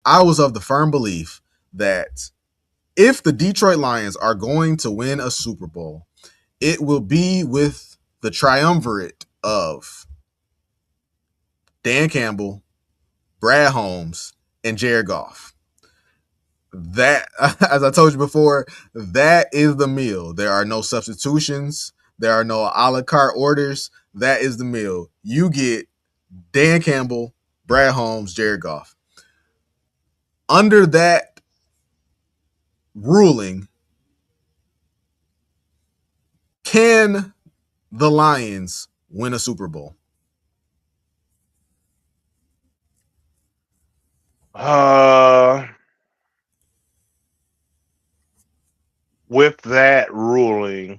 I was of the firm belief that if the Detroit Lions are going to win a Super Bowl, it will be with the triumvirate of Dan Campbell, Brad Holmes, and Jared Goff. That, as I told you before, that is the meal. There are no substitutions. There are no a la carte orders. That is the meal. You get Dan Campbell, Brad Holmes, Jared Goff. Under that ruling, can the Lions win a Super Bowl? Uh, with that ruling,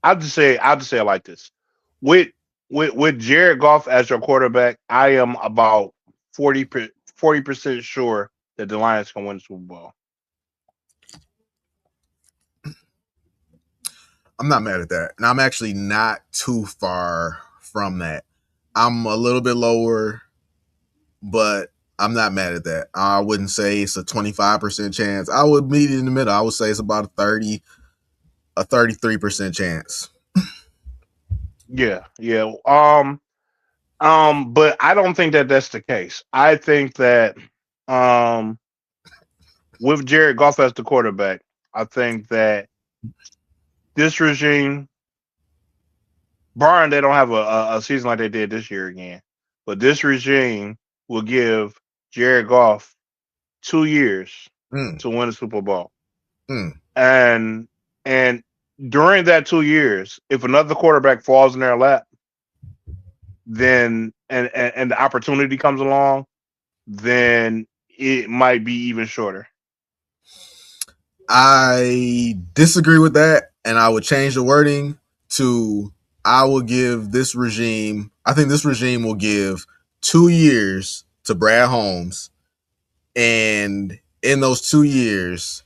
I'll just say it like this. With with Jared Goff as your quarterback, I am about 40% sure that the Lions can win the Super Bowl. I'm not mad at that. And I'm actually not too far from that. I'm a little bit lower, but I'm not mad at that. I wouldn't say it's a 25% chance. I would meet it in the middle. I would say it's about a 33% chance. Yeah, yeah. But I don't think that that's the case. I think that um, with Jared Goff as the quarterback, I think that this regime, barring they don't have a season like they did this year again, but this regime will give Jared Goff 2 years Mm, to win the Super Bowl. mm. And and during that 2 years, if another quarterback falls in their lap, then and the opportunity comes along, then it might be even shorter. I disagree with that, and I would change the wording to I will give this regime, I think this regime will give 2 years to Brad Holmes. And in those 2 years,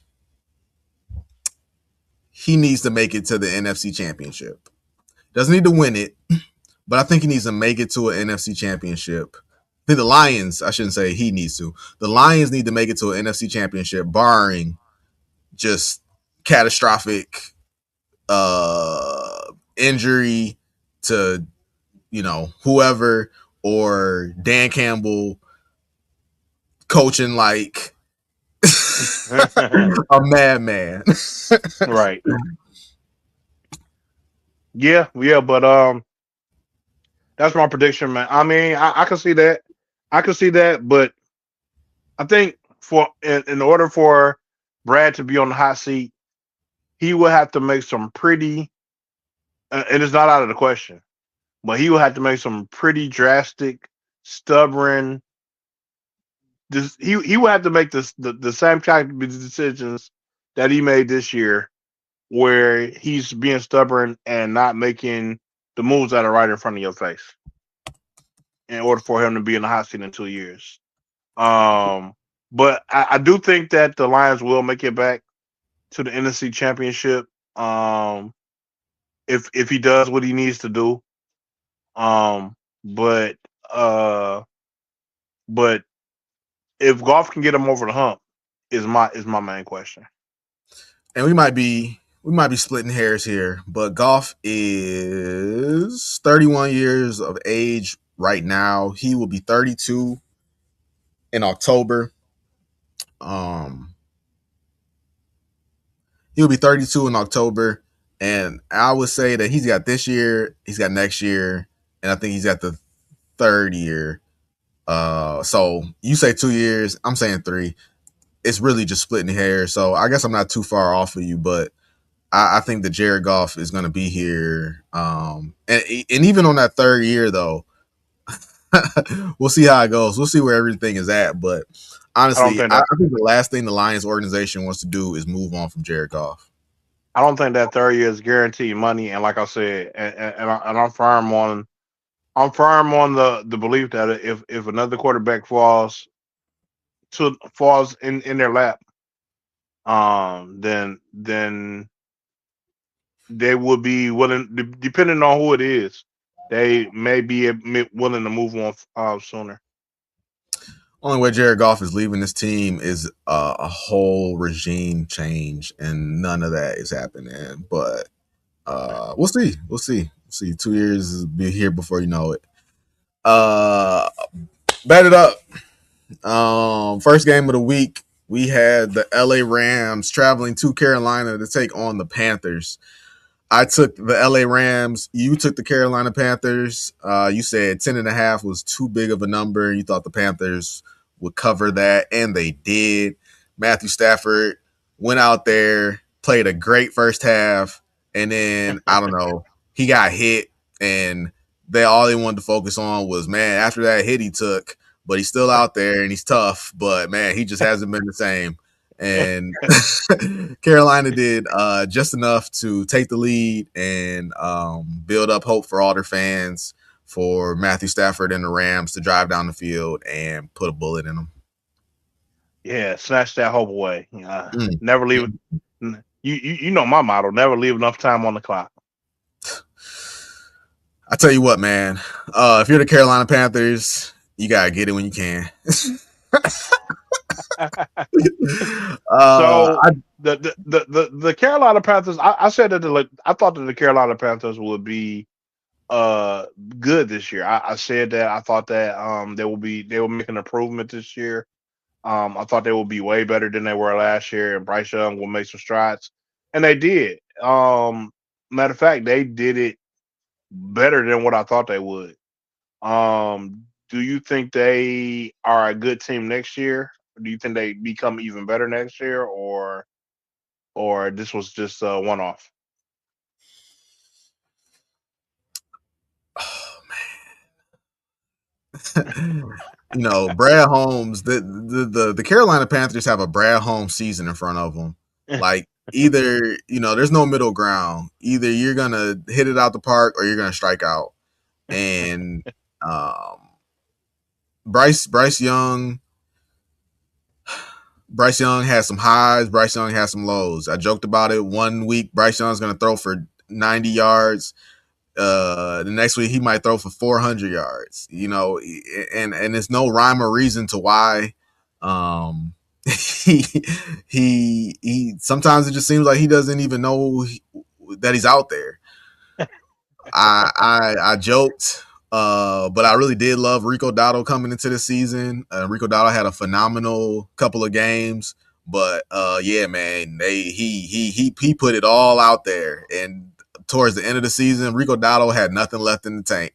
he needs to make it to the NFC Championship. Doesn't need to win it, but I think he needs to make it to an NFC Championship. I think the Lions, I shouldn't say he needs to. The Lions need to make it to an NFC Championship, barring just catastrophic injury to, whoever, or Dan Campbell coaching like a madman. Right. Yeah, yeah, but that's my prediction, man. I mean, I can see that. I can see that, but I think in order for Brad to be on the hot seat, he would have to make some pretty, and it's not out of the question, but he would have to make some pretty drastic, stubborn. He would have to make the same kind of decisions that he made this year, where he's being stubborn and not making the moves that are right in front of your face in order for him to be in the hot seat in 2 years. Um, but I do think that the Lions will make it back to the NFC Championship. Um, if he does what he needs to do. Um, but uh, but if golf can get him over the hump, is my main question. And we might be splitting hairs here, but Goff is 31 years of age right now. He will be 32 in October. Um, he'll be 32 in October, and I would say that he's got this year, he's got next year, and I think he's got the third year. So you say 2 years, I'm saying three. It's really just splitting hairs. So I guess I'm not too far off of you, but I think that Jared Goff is going to be here. And even on that third year, though, we'll see how it goes. We'll see where everything is at. But I don't honestly, think I that think the last thing the Lions organization wants to do is move on from Jared Goff. I don't think that third year is guaranteed money. And like I said, I'm firm on the belief that if another quarterback falls in their lap, then they would be willing, depending on who it is, they may be willing to move on sooner. Only way Jared Goff is leaving this team is a whole regime change, and none of that is happening. But we'll see. We'll see. We'll see. 2 years will be here before you know it. Uh, Bet it up. First game of the week, we had the LA Rams traveling to Carolina to take on the Panthers. I took the LA Rams. You took the Carolina Panthers. You said 10.5 was too big of a number. You thought the Panthers would cover that, and they did. Matthew Stafford went out there, played a great first half, and then I don't know, he got hit, and they wanted to focus on was, man, after that hit he took, but he's still out there and he's tough, but man, he just hasn't been the same. And Carolina did just enough to take the lead and build up hope for all their fans for Matthew Stafford and the Rams to drive down the field and put a bullet in them. Yeah, snatch that hope away. Mm. Never leave. Mm. You know my motto: never leave enough time on the clock. I tell you what, man. If you're the Carolina Panthers, you gotta get it when you can. So I the Carolina Panthers. I said that I thought that the Carolina Panthers would be uh good this year. I said that I thought that they will make an improvement this year. I thought they would be way better than they were last year, and Bryce Young will make some strides, and they did. Matter of fact, they did it better than what I thought they would. Do you think they are a good team next year? Do you think they become even better next year, or this was just a one off? Brad Holmes, the Carolina Panthers have a Brad Holmes season in front of them. Like either, there's no middle ground. Either you're gonna hit it out the park or you're gonna strike out. And um, Bryce Young, Bryce Young has some highs. Bryce Young has some lows. I joked about it. One week, Bryce Young's gonna throw for 90 yards. The next week he might throw for 400 yards, and there's no rhyme or reason to why. He he sometimes it just seems like he doesn't even know that he's out there. I joked, but I really did love Rico Dotto coming into the season. Rico Dotto had a phenomenal couple of games, but yeah, man, he put it all out there, and towards the end of the season, Rico Dotto had nothing left in the tank.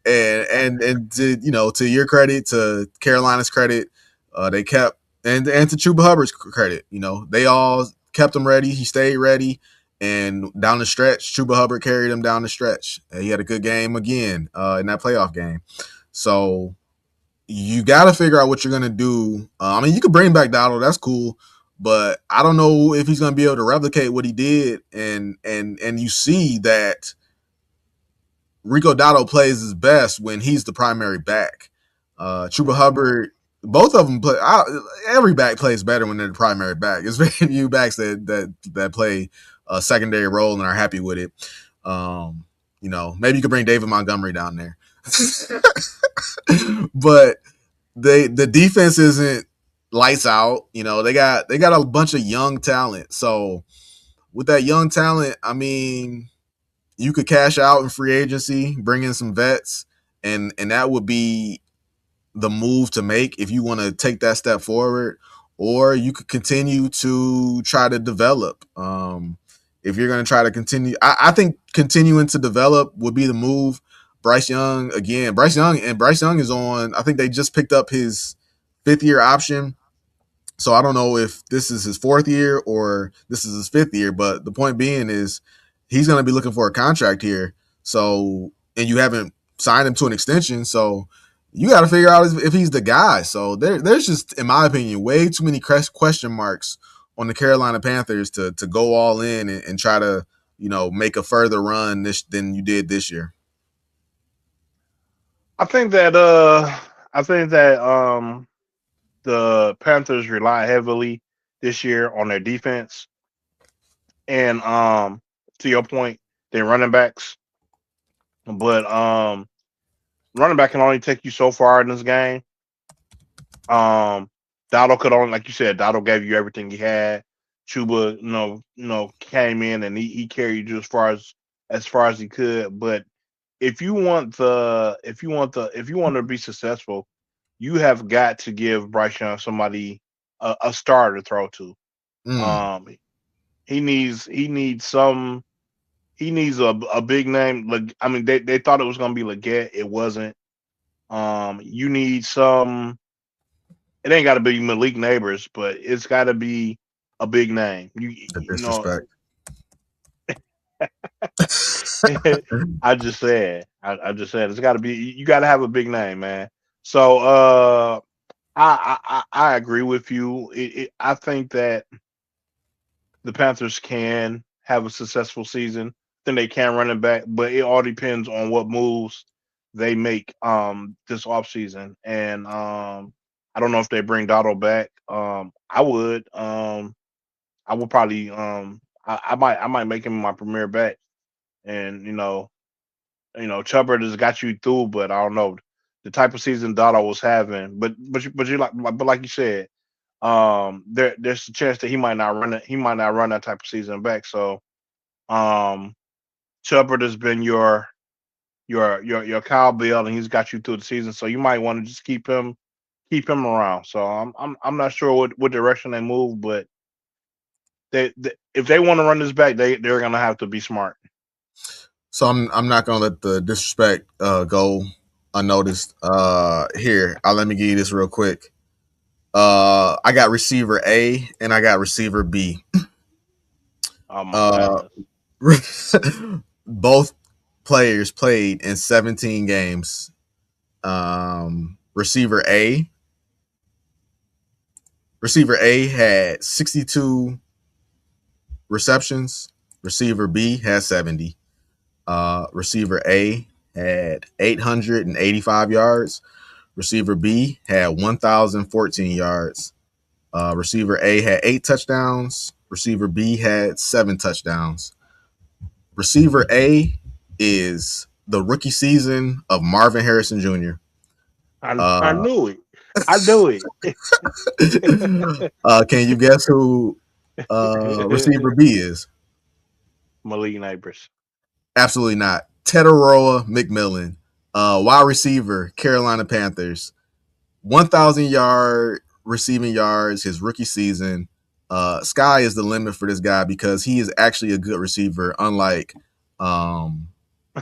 and to your credit, to Carolina's credit, they kept and to Chuba Hubbard's credit, they all kept him ready. He stayed ready, and down the stretch, Chuba Hubbard carried him down the stretch. He had a good game again in that playoff game. So you got to figure out what you're gonna do. I mean, you could bring back Dowdle, that's cool, but I don't know if he's gonna be able to replicate what he did. And you see that Rico Dotto plays his best when he's the primary back. Chuba Hubbard, both of them play. Every back plays better when they're the primary back. There's very few backs that play a secondary role and are happy with it. Maybe you could bring David Montgomery down there, but the defense isn't lights out. They got a bunch of young talent. So with that young talent, I mean, you could cash out in free agency, bring in some vets, and that would be the move to make if you want to take that step forward. Or you could continue to try to develop. If you're going to try to continue, I think continuing to develop would be the move. Bryce Young again. Bryce Young is on. I think they just picked up his 5th-year option. So I don't know if this is his 4th year or this is his 5th year, but the point being is he's going to be looking for a contract here. So, and you haven't signed him to an extension, so you got to figure out if he's the guy. So there's just, in my opinion, way too many question marks on the Carolina Panthers to go all in and try to make a further run than you did this year. I think that the Panthers rely heavily this year on their defense, and to your point, their running backs. But running back can only take you so far in this game. Um, Dotto could only, like you said, Dotto gave you everything he had. Chuba, came in and he carried you as far as he could. But if you want to be successful, you have got to give Bryce Young somebody a star to throw to. Mm, Um, he needs a big name. Like, I mean, they thought it was gonna be Leggett, it wasn't. You need some. It ain't got to be Malik Neighbors, but it's got to be a big name. the You know, disrespect. I just said it's got to be. You got to have a big name, man. So I agree with you. I think that the Panthers can have a successful season. I think they can run it back, but it all depends on what moves they make this offseason. And I don't know if they bring Dotto back. I would probably I might make him my premier bet. And Chubbard has got you through, but I don't know the type of season Dotto was having. But like you said, there's a chance that he might not run it. He might not run that type of season back. So um, Chubbard has been your Kyle Bell, and he's got you through the season. So you might want to just keep him around. So I'm not sure what direction they move, but they if they want to run this back, they're gonna have to be smart. So I'm not gonna let the disrespect go unnoticed. Here, let me give you this real quick. I got receiver A and I got receiver B. Oh my Uh, goodness. both players played in 17 games. Receiver A had 62 receptions. Receiver B had 70. Receiver A had 885 yards. Receiver B had 1,014 yards. Receiver A had 8 touchdowns. Receiver B had 7 touchdowns. Receiver A is the rookie season of Marvin Harrison Jr. I Uh, knew it. I knew can you guess who receiver it. B is? Malik Neighbors. Absolutely not. Tetaroa McMillan, wide receiver, Carolina Panthers. 1,000-yard receiving yards his rookie season. Sky is the limit for this guy because he is actually a good receiver, unlike um,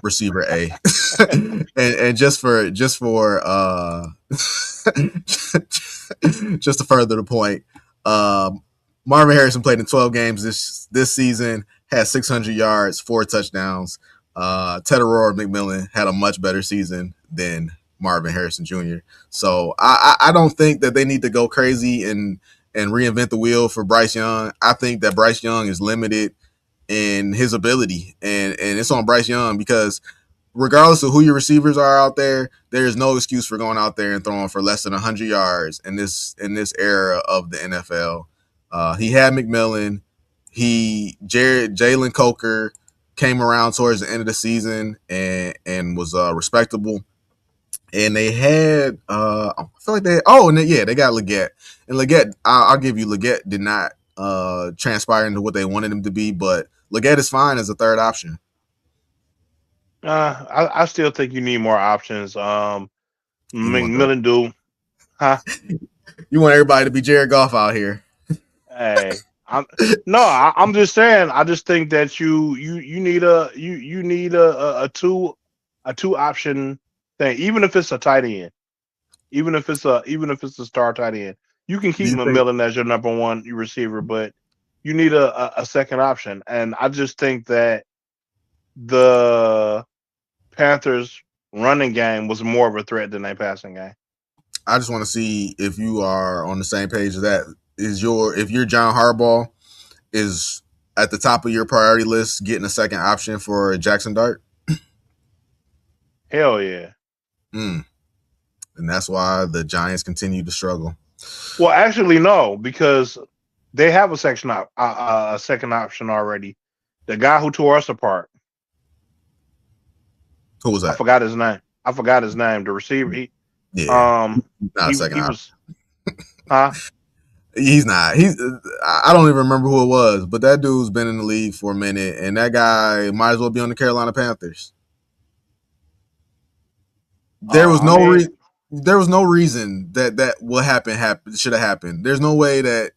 receiver A. And just to further the point, Marvin Harrison played in 12 games this season, had 600 yards, 4 touchdowns. Tedoror McMillan had a much better season than Marvin Harrison Jr. So I don't think that they need to go crazy and reinvent the wheel for Bryce Young. I think that Bryce Young is limited in his ability, and it's on Bryce Young because regardless of who your receivers are out there, there is no excuse for going out there and throwing for less than 100 yards in this era of the NFL. He had McMillan, Jalen Coker came around towards the end of the season and was respectable. And they had I feel like they got Leggett. And Leggett, I'll give you, Leggett did not transpire into what they wanted him to be, but Leggett is fine as a third option. I still think you need more options. You want the McMillan do, huh? you want everybody to be Jared Goff out here. Hey, I'm no, I'm just saying. I just think that you need you need a two option thing, even if it's a tight end, even if it's a star tight end. You can Do keep you think McMillan as your number one receiver, but you need a second option. And I just think that the Panthers running game was more of a threat than their passing game. I just want to see if you are on the same page as that. If you're John Harbaugh, is at the top of your priority list getting a second option for Jackson Dart? Hell yeah. Mm. And that's why the Giants continue to struggle. Well, actually, no, because they have a second option already. The guy who tore us apart, Who was I that? forgot his name. I forgot his name. The receiver, Yeah, um, not a second he option. was. Huh? He's not. He's. I don't even remember who it was, but that dude's been in the league for a minute, and that guy might as well be on the Carolina Panthers. There was I no mean, there was no reason that what happened should have happened. There's no way that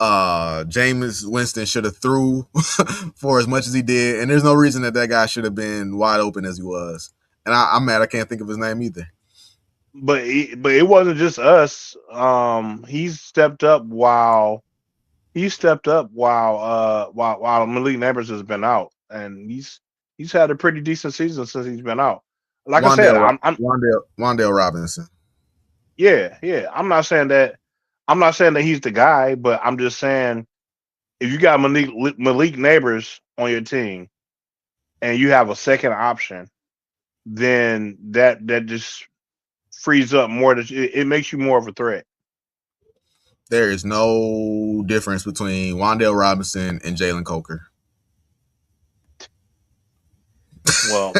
Jameis Winston should have threw for as much as he did, and there's no reason that that guy should have been wide open as he was. And I'm mad I can't think of his name either. but it wasn't just us. He's stepped up while Malik Neighbors has been out, and he's had a pretty decent season since he's been out. Like I said, I'm Wandale Robinson. yeah. I'm not saying that he's the guy, but I'm just saying if you got Malik Neighbors on your team and you have a second option, then that just frees up more. It makes you more of a threat. There is no difference between Wandale Robinson and Jalen Coker. Well,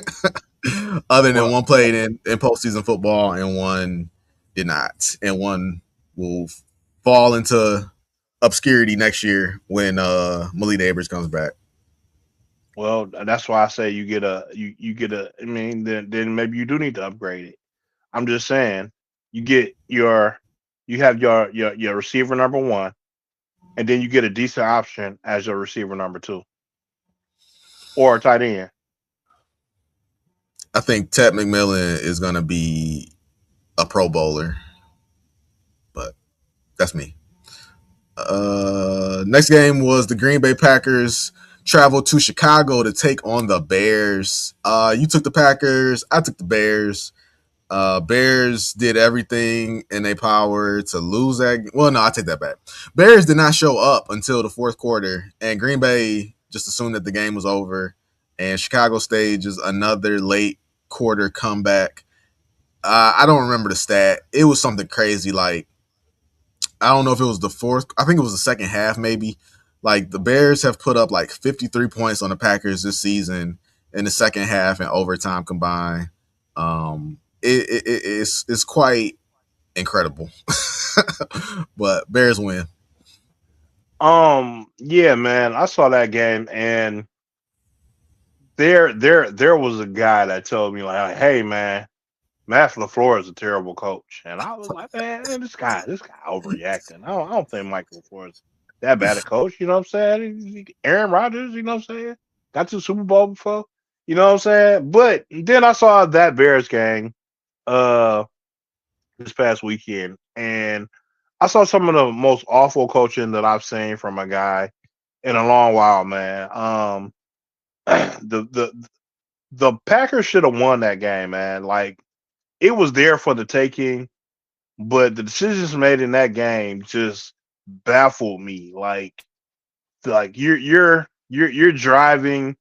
Other than well, one played in postseason football and one did not, and one will fall into obscurity next year when Malik Neighbors comes back. well. That's why I say you get a. I mean, then maybe you do need to upgrade it. I'm just saying you get you have your receiver number one, and then you get a decent option as your receiver number two or a tight end. I think Ted McMillan is going to be a Pro Bowler, but that's me. Next game was the Green Bay Packers traveled to Chicago to take on the Bears. You took the Packers. I took the Bears. Bears did everything in their power to lose that. Well, no, I take that back. Bears did not show up until the fourth quarter, and Green Bay just assumed that the game was over. And Chicago stages another late quarter comeback. I don't remember the stat. It was something crazy. Like I don't know if it was the fourth. I think it was the second half, maybe. Like the Bears have put up like 53 points on the Packers this season in the second half and overtime combined. It's quite incredible. But Bears win. Yeah, man, I saw that game, and there was a guy that told me like, hey, man, Matt LaFleur is a terrible coach, and I was like, man, this guy overreacting. I don't think Mike LaFleur is that bad a coach. You know what I'm saying? Aaron Rodgers, you know what I'm saying? Got to the Super Bowl before. You know what I'm saying? But then I saw that Bears game uh this past weekend, and I saw some of the most awful coaching that I've seen from a guy in a long while, man. The Packers should have won that game, man. Like it was there for the taking, but the decisions made in that game just baffled me. Like you're driving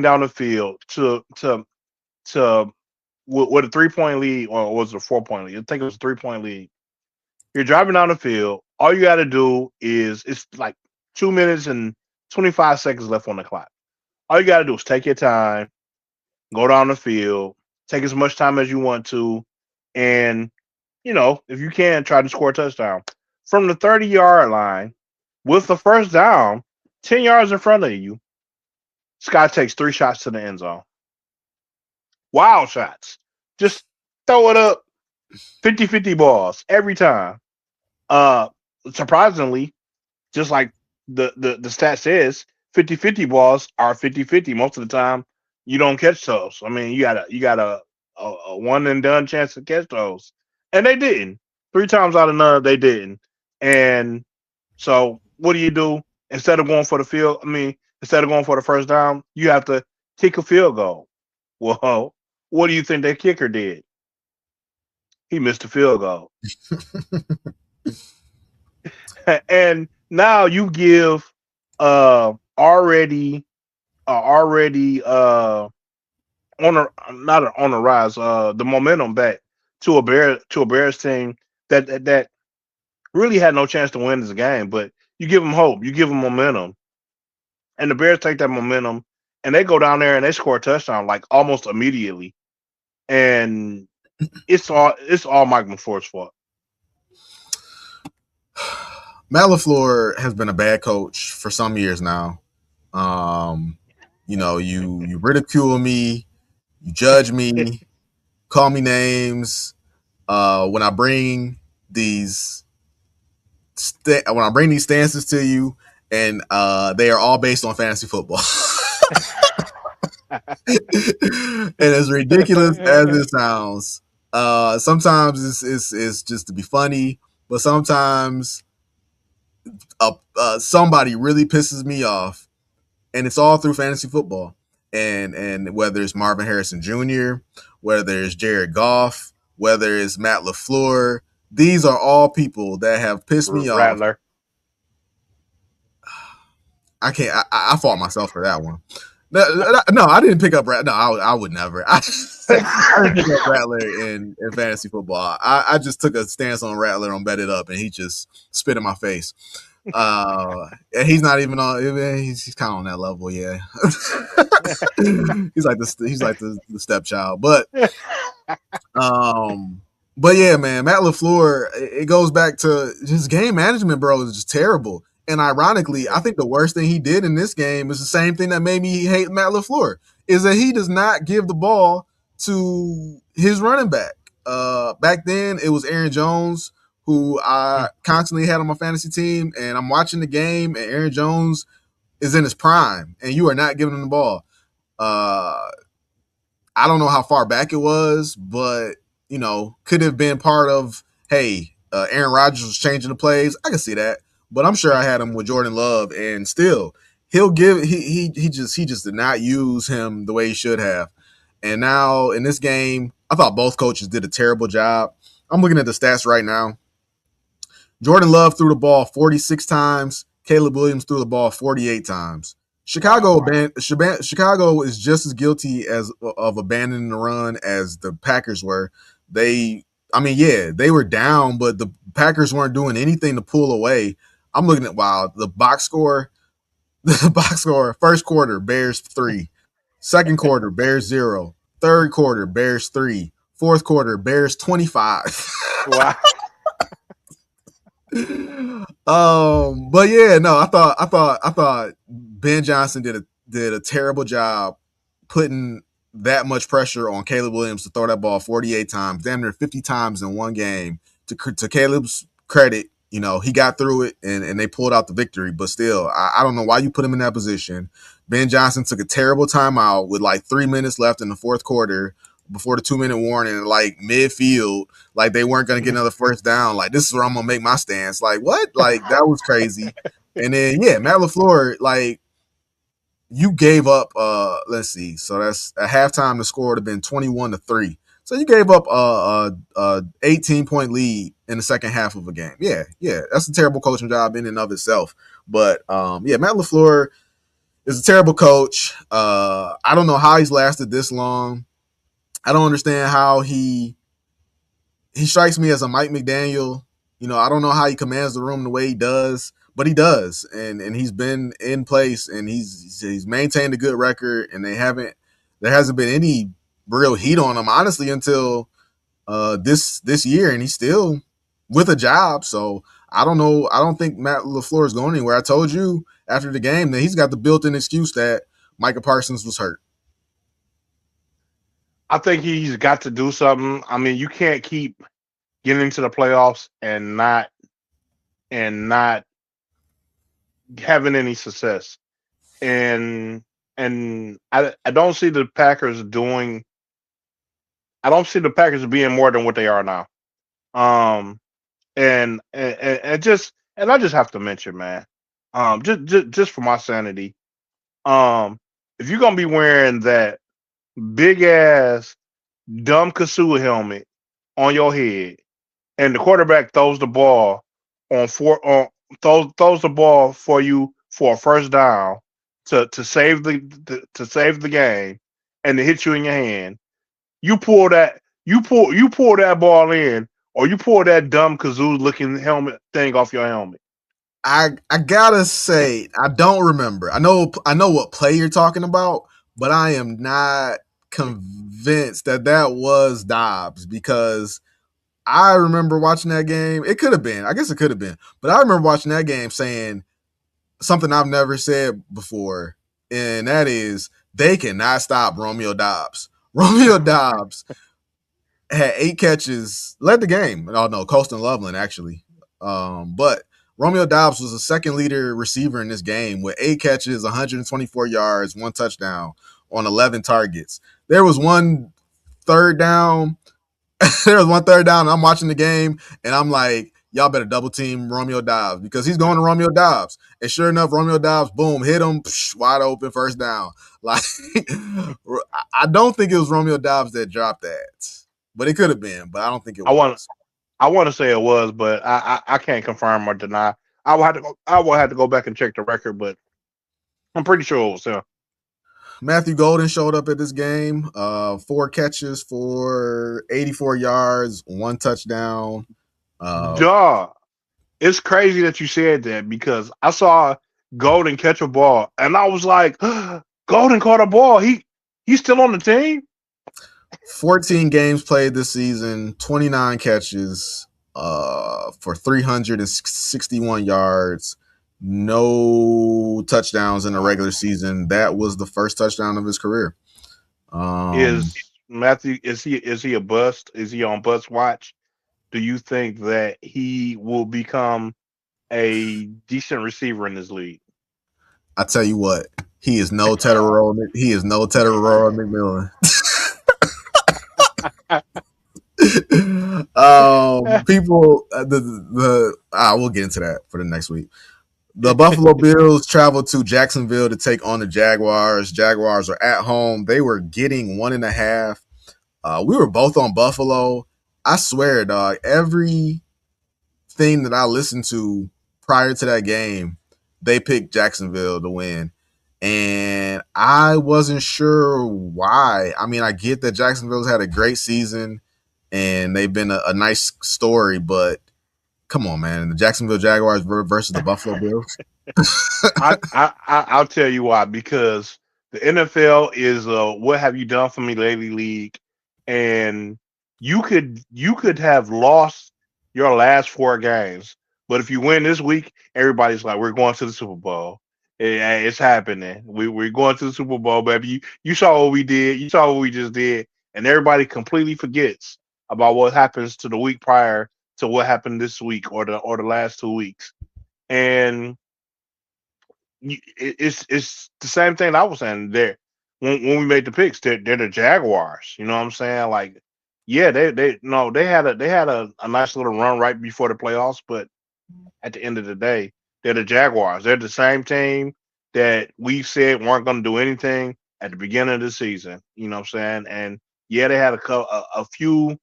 down the field to with a 3 point lead, or was it a 4 point lead? I think it was a 3 point lead. You're driving down the field. All you got to do is it's like 2 minutes and 25 seconds left on the clock. All you got to do is take your time, go down the field, take as much time as you want to, and if you can, try to score a touchdown from the 30-yard line with the first down, 10 yards in front of you. Scott takes 3 shots to the end zone. Wild shots. Just throw it up, 50-50 balls every time. Uh, Surprisingly, just like the stat says, 50-50 balls are 50-50 most of the time. You don't catch those. I mean, you got a one and done chance to catch those, and they didn't. 3 times out of none, they didn't. And so, what do? Instead of going for the field, I mean, instead of going for the first down, you have to kick a field goal. Well, what do you think that kicker did? He missed the field goal. And now you give already on a not on the rise the momentum back to a Bears team that really had no chance to win this game, but you give them hope, you give them momentum, and the Bears take that momentum and they go down there and they score a touchdown like almost immediately, and it's all Mike McFord's fault. Matt LaFleur has been a bad coach for some years now. Um, you ridicule me, you judge me, call me names. When I bring these when I bring these stances to you, and they are all based on fantasy football. And as ridiculous as it sounds, sometimes it's just to be funny, but sometimes somebody really pisses me off, and it's all through fantasy football. And whether it's Marvin Harrison Jr., whether it's Jared Goff, whether it's Matt LaFleur, these are all people that have pissed me off. Rattler. I can't. I fought myself for that one. No, I didn't pick up Rattler. No, I would never. I didn't pick up Rattler in fantasy football. I just took a stance on Rattler on Bet It Up, and he just spit in my face. And he's not even on. He's kind of on that level, yeah. He's like the stepchild, um, but yeah, man, Matt LaFleur. It goes back to his game management, bro. Is just terrible. And ironically, I think the worst thing he did in this game is the same thing that made me hate Matt LaFleur. Is that he does not give the ball to his running back. Back then, it was Aaron Jones, who I constantly had on my fantasy team, and I'm watching the game, and Aaron Jones is in his prime, and you are not giving him the ball. Uh, I don't know how far back it was, but could have been part of. Hey, Aaron Rodgers was changing the plays. I can see that, but I'm sure I had him with Jordan Love, and still, he'll give. He just did not use him the way he should have. And now in this game, I thought both coaches did a terrible job. I'm looking at the stats right now. Jordan Love threw the ball 46 times. Caleb Williams threw the ball 48 times. Wow. Chicago is just as guilty as of abandoning the run as the Packers were. They were down, but the Packers weren't doing anything to pull away. I'm looking at the box score. The box score: first quarter, Bears 3; second quarter, Bears 0; third quarter, Bears 3; fourth quarter, Bears 25. Wow. But yeah, no, I thought Ben Johnson did a terrible job putting that much pressure on Caleb Williams to throw that ball 48 times, damn near 50 times in one game. To Caleb's credit, he got through it and they pulled out the victory. But still, I don't know why you put him in that position. Ben Johnson took a terrible timeout with like 3 minutes left in the fourth quarter before the 2 minute warning, like midfield, like they weren't going to get another first down. Like, this is where I'm going to make my stance. Like, what? Like, that was crazy. And then, yeah, Matt LaFleur, like, you gave up, let's see. So that's at halftime, the score would have been 21-3. So you gave up a 18-point lead in the second half of a game. Yeah, that's a terrible coaching job in and of itself. But yeah, Matt LaFleur is a terrible coach. I don't know how he's lasted this long. I don't understand how he strikes me as a Mike McDaniel. I don't know how he commands the room the way he does, but he does, and he's been in place and he's maintained a good record, and there hasn't been any real heat on him honestly until this year, and he's still with a job. So I don't know. I don't think Matt LaFleur is going anywhere. I told you after the game that he's got the built-in excuse that Micah Parsons was hurt. I think he's got to do something. I mean, you can't keep getting into the playoffs and not having any success. And I don't see the Packers doing. I don't see the Packers being more than what they are now. Um, and I just have to mention, man. Just for my sanity. If you're gonna be wearing that big ass dumb Kasu helmet on your head, and the quarterback throws the ball throws the ball for you for a first down to save to save the game, and it hits you in your hand. You pull that ball in, or you pull that dumb kazoo looking helmet thing off your helmet. I gotta say, I don't remember. I know what play you're talking about, but I am not convinced that was Dobbs because I remember watching that game. It could have been. I guess it could have been. But I remember watching that game saying something I've never said before, and that is they cannot stop Romeo Dobbs. Romeo Dobbs had 8 catches, led the game. Oh no, Colston Loveland actually. But Romeo Dobbs was the second leader receiver in this game with 8 catches, 124 yards, 1 touchdown on 11 targets. There was one third down. There was one third down. And I'm watching the game, and I'm like, y'all better double team Romeo Dobbs because he's going to Romeo Dobbs. And sure enough, Romeo Dobbs, boom, hit him, wide open, first down. Like, I don't think it was Romeo Dobbs that dropped that, but it could have been. But I don't think it I want was. I want to say it was, but I can't confirm or deny. I will have to go back and check the record, but I'm pretty sure it was him. Matthew Golden showed up at this game. 4 catches for 84 yards, 1 touchdown. Uh, Duh. It's crazy that you said that because I saw Golden catch a ball and I was like, Golden caught a ball. He's still on the team. 14 games played this season, 29 catches for 361 yards, no touchdowns in the regular season. That was the first touchdown of his career. Um, Is Matthew is he a bust? Is he on bust watch? Do you think that he will become a decent receiver in this league? I tell you what, he is no Tedderroll. He is no Tedderroll McMillan. People, we'll get into that for the next week. The Buffalo Bills traveled to Jacksonville to take on the Jaguars. Jaguars are at home. They were getting 1.5. We were both on Buffalo. I swear, dog, everything that I listened to prior to that game, they picked Jacksonville to win. And I wasn't sure why. I mean, I get that Jacksonville's had a great season and they've been a nice story, but come on, man. The Jacksonville Jaguars versus the Buffalo Bills. I'll tell you why, because the NFL is what have you done for me lately league, and you could have lost your last 4 games, but if you win this week, everybody's like, we're going to the Super Bowl. It's happening. We're going to the Super Bowl, baby. You saw what we did. You saw what we just did, and everybody completely forgets about what happens to the week prior to what happened this week or the last 2 weeks, and it's the same thing I was saying there when we made the picks. They're the Jaguars. You know what I'm saying? Like, yeah, they no they had a nice little run right before the playoffs, but at the end of the day, they're the Jaguars. They're the same team that we said weren't going to do anything at the beginning of the season. You know what I'm saying? And yeah, they had a few.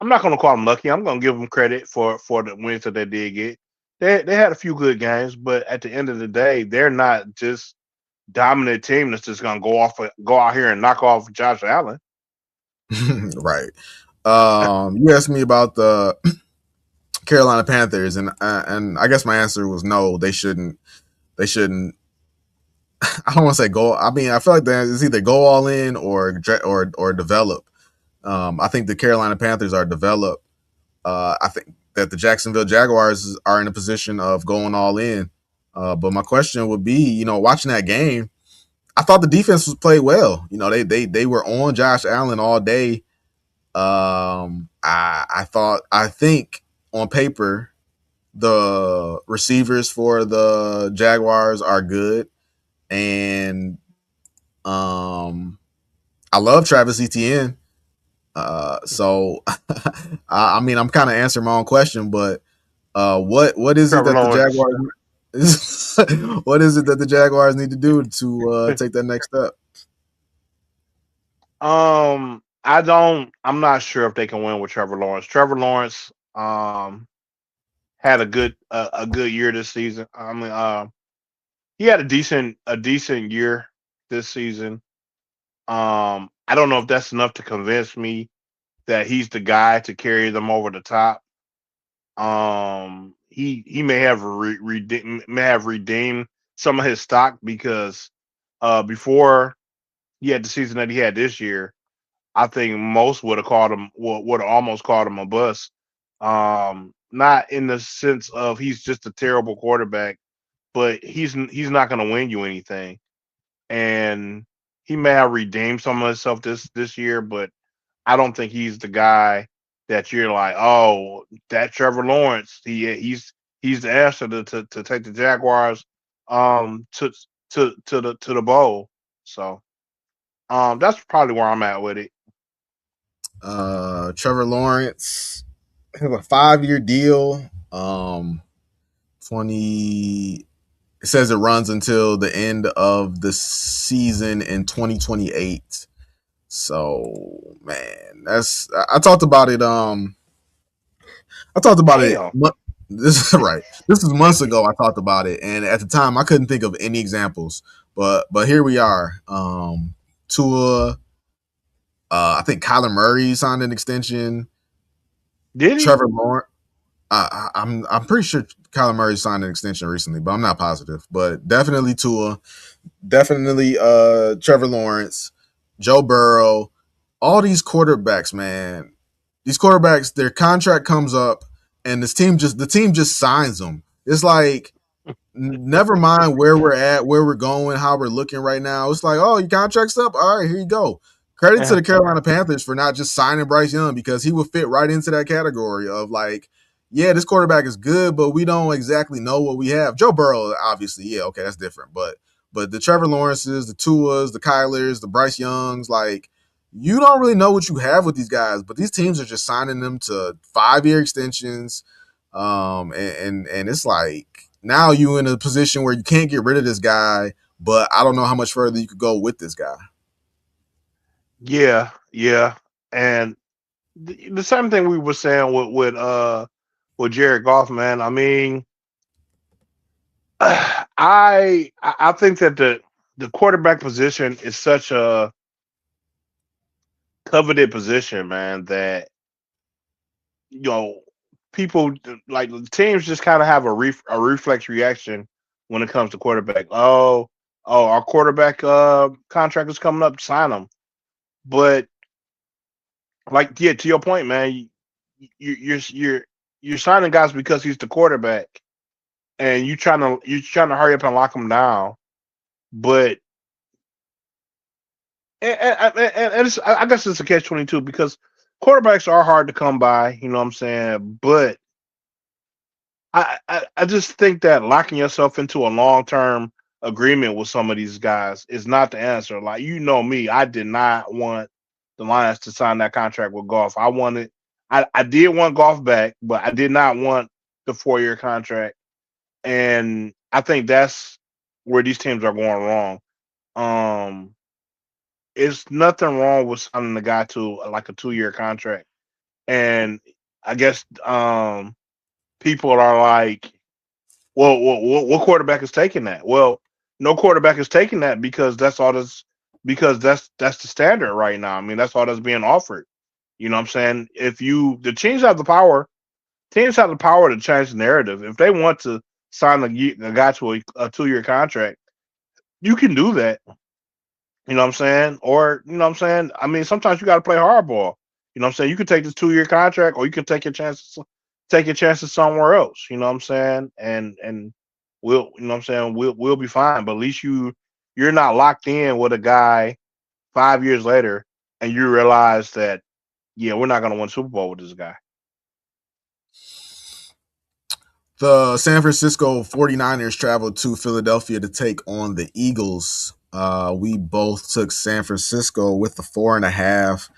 I'm not going to call them lucky. I'm going to give them credit for the wins that they did get. They had a few good games, but at the end of the day, they're not just dominant team that's just going to go out here and knock off Josh Allen. Right. You asked me about the Carolina Panthers, and I guess my answer was no. They shouldn't. They shouldn't. I don't want to say go. I mean, I feel like it's either go all in or develop. I think the Carolina Panthers are developed. I think that the Jacksonville Jaguars are in a position of going all in. But my question would be, watching that game, I thought the defense was played well. They were on Josh Allen all day. I think on paper the receivers for the Jaguars are good, and I love Travis Etienne. So I mean, I'm kind of answering my own question, but what is it Trevor that the Lawrence. Jaguars what is it that the Jaguars need to do to take that next step? I'm not sure if they can win with Trevor Lawrence. Trevor Lawrence had a good year this season. I mean, he had a decent year this season. I don't know if that's enough to convince me that he's the guy to carry them over the top. He may have redeemed some of his stock because before he had the season that he had this year, I think most would have almost called him a bust. Not in the sense of he's just a terrible quarterback, but he's not going to win you anything. And he may have redeemed some of himself this year, but I don't think he's the guy that you're like, oh, that Trevor Lawrence. He's the answer to take the Jaguars um to to the bowl. So that's probably where I'm at with it. Trevor Lawrence has a 5 year deal. 20. It says it runs until the end of the season in 2028. So man, that's I talked about it. I talked about it. Damn. This is right. This is months ago. I talked about it, and at the time, I couldn't think of any examples. But here we are. Tua. I think Kyler Murray signed an extension. Did he? Trevor Lawrence. I'm pretty sure Kyler Murray signed an extension recently, but I'm not positive. But definitely Tua, definitely Trevor Lawrence, Joe Burrow, all these quarterbacks, man. These quarterbacks, their contract comes up, and the team just signs them. It's like never mind where we're at, where we're going, how we're looking right now. It's like, oh, your contract's up. All right, here you go. Credit to the Carolina Panthers for not just signing Bryce Young because he would fit right into that category of like, yeah, this quarterback is good, but we don't exactly know what we have. Joe Burrow, obviously, yeah, okay, that's different. But the Trevor Lawrences, the Tuas, the Kylers, the Bryce Youngs, like you don't really know what you have with these guys, but these teams are just signing them to 5 year extensions. And it's like now you in a position where you can't get rid of this guy, but I don't know how much further you could go with this guy. Yeah, yeah. And the same thing we were saying with Jared Goff, man. I mean, I think that the quarterback position is such a coveted position, man, that you know people like teams just kind of have a reflex reaction when it comes to quarterback. Oh, our quarterback contract is coming up, sign him. But like, yeah, to your point, man, you're signing guys because he's the quarterback, and you trying to hurry up and lock him down. But and I guess it's a catch 22 because quarterbacks are hard to come by. You know what I'm saying? But I just think that locking yourself into a long term agreement with some of these guys is not the answer. Like you know me, I did not want the Lions to sign that contract with Golf. I did want Golf back, but I did not want the 4 year contract. And I think that's where these teams are going wrong. Um, it's nothing wrong with signing the guy to like a 2 year contract. And I guess people are like, well, what quarterback is taking that? Well, no quarterback is taking that because that's the standard right now. I mean, that's all that's being offered. You know what I'm saying? If you the teams have the power to change the narrative. If they want to sign a guy to a 2 year contract, you can do that. You know what I'm saying? Or you know what I'm saying? I mean, sometimes you got to play hardball. You know what I'm saying? You could take this 2 year contract, or you can take your chances somewhere else. You know what I'm saying? And we'll you know what I'm saying we'll be fine. But at least you're not locked in with a guy 5 years later, and you realize that yeah, we're not going to win Super Bowl with this guy. The San Francisco 49ers traveled to Philadelphia to take on the Eagles. We both took San Francisco with the 4.5.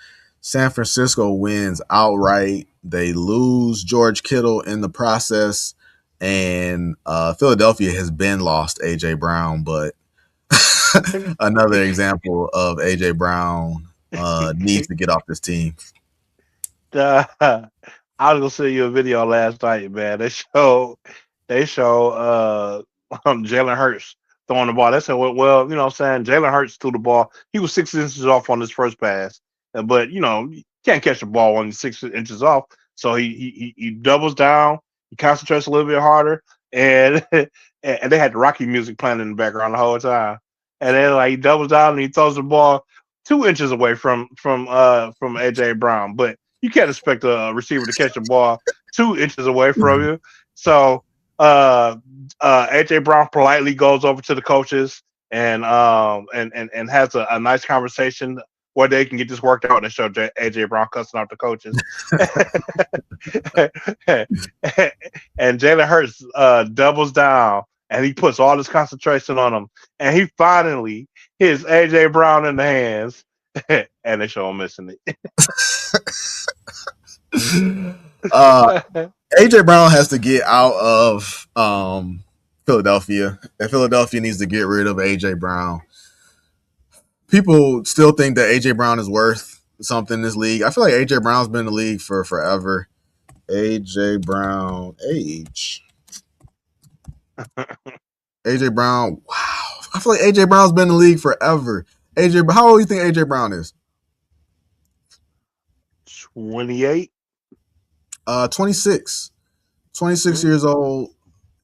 San Francisco wins outright. They lose George Kittle in the process. And Philadelphia has been lost AJ Brown, but another example of AJ Brown needs to get off this team. Uh, I was gonna send you a video last night, man. They show Jalen Hurts throwing the ball. They said, well, you know what I'm saying? Jalen Hurts threw the ball. He was 6 inches off on his first pass. But you can't catch the ball when you're 6 inches off. So he doubles down, he concentrates a little bit harder, and and they had the Rocky music playing in the background the whole time. And then like he doubles down and he throws the ball 2 inches away from AJ Brown. But you can't expect a receiver to catch the ball 2 inches away from you. So uh, AJ Brown politely goes over to the coaches and has a nice conversation where they can get this worked out and show AJ Brown cussing out the coaches. And Jalen Hurts doubles down and he puts all his concentration on him, and he finally hits AJ Brown in the hands, and they show him missing uh, it. AJ Brown has to get out of Philadelphia, and Philadelphia needs to get rid of AJ Brown. People still think that AJ Brown is worth something in this league. I feel like AJ Brown's been in the league for forever. AJ Brown age. AJ Brown. Wow. I feel like AJ Brown's been in the league forever. AJ, how old do you think AJ Brown is? 28. 26. 26 Mm. years old.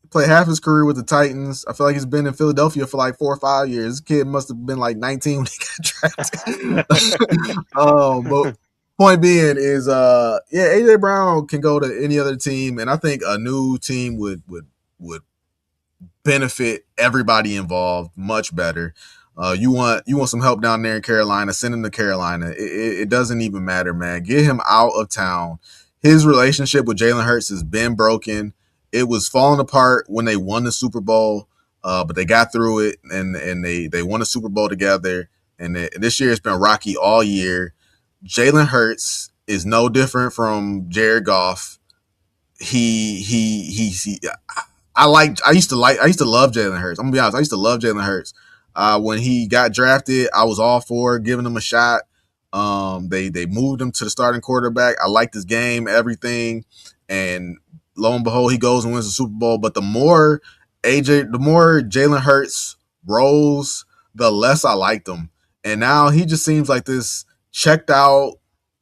Played half his career with the Titans. I feel like he's been in Philadelphia for like 4 or 5 years. This kid must have been like 19 when he got drafted. But point being is, yeah, AJ Brown can go to any other team, and I think a new team would benefit everybody involved much better. You want some help down there in Carolina? Send him to Carolina. It doesn't even matter, man. Get him out of town. His relationship with Jalen Hurts has been broken. It was falling apart when they won the Super Bowl, but they got through it and they won the Super Bowl together. And this year it's been rocky all year. Jalen Hurts is no different from Jared Goff. He I used to love Jalen Hurts. I'm gonna be honest. I used to love Jalen Hurts. When he got drafted, I was all for giving him a shot. They moved him to the starting quarterback. I liked his game, everything, and lo and behold, he goes and wins the Super Bowl. But the more Jalen Hurts rolls, the less I liked him. And now he just seems like this checked out.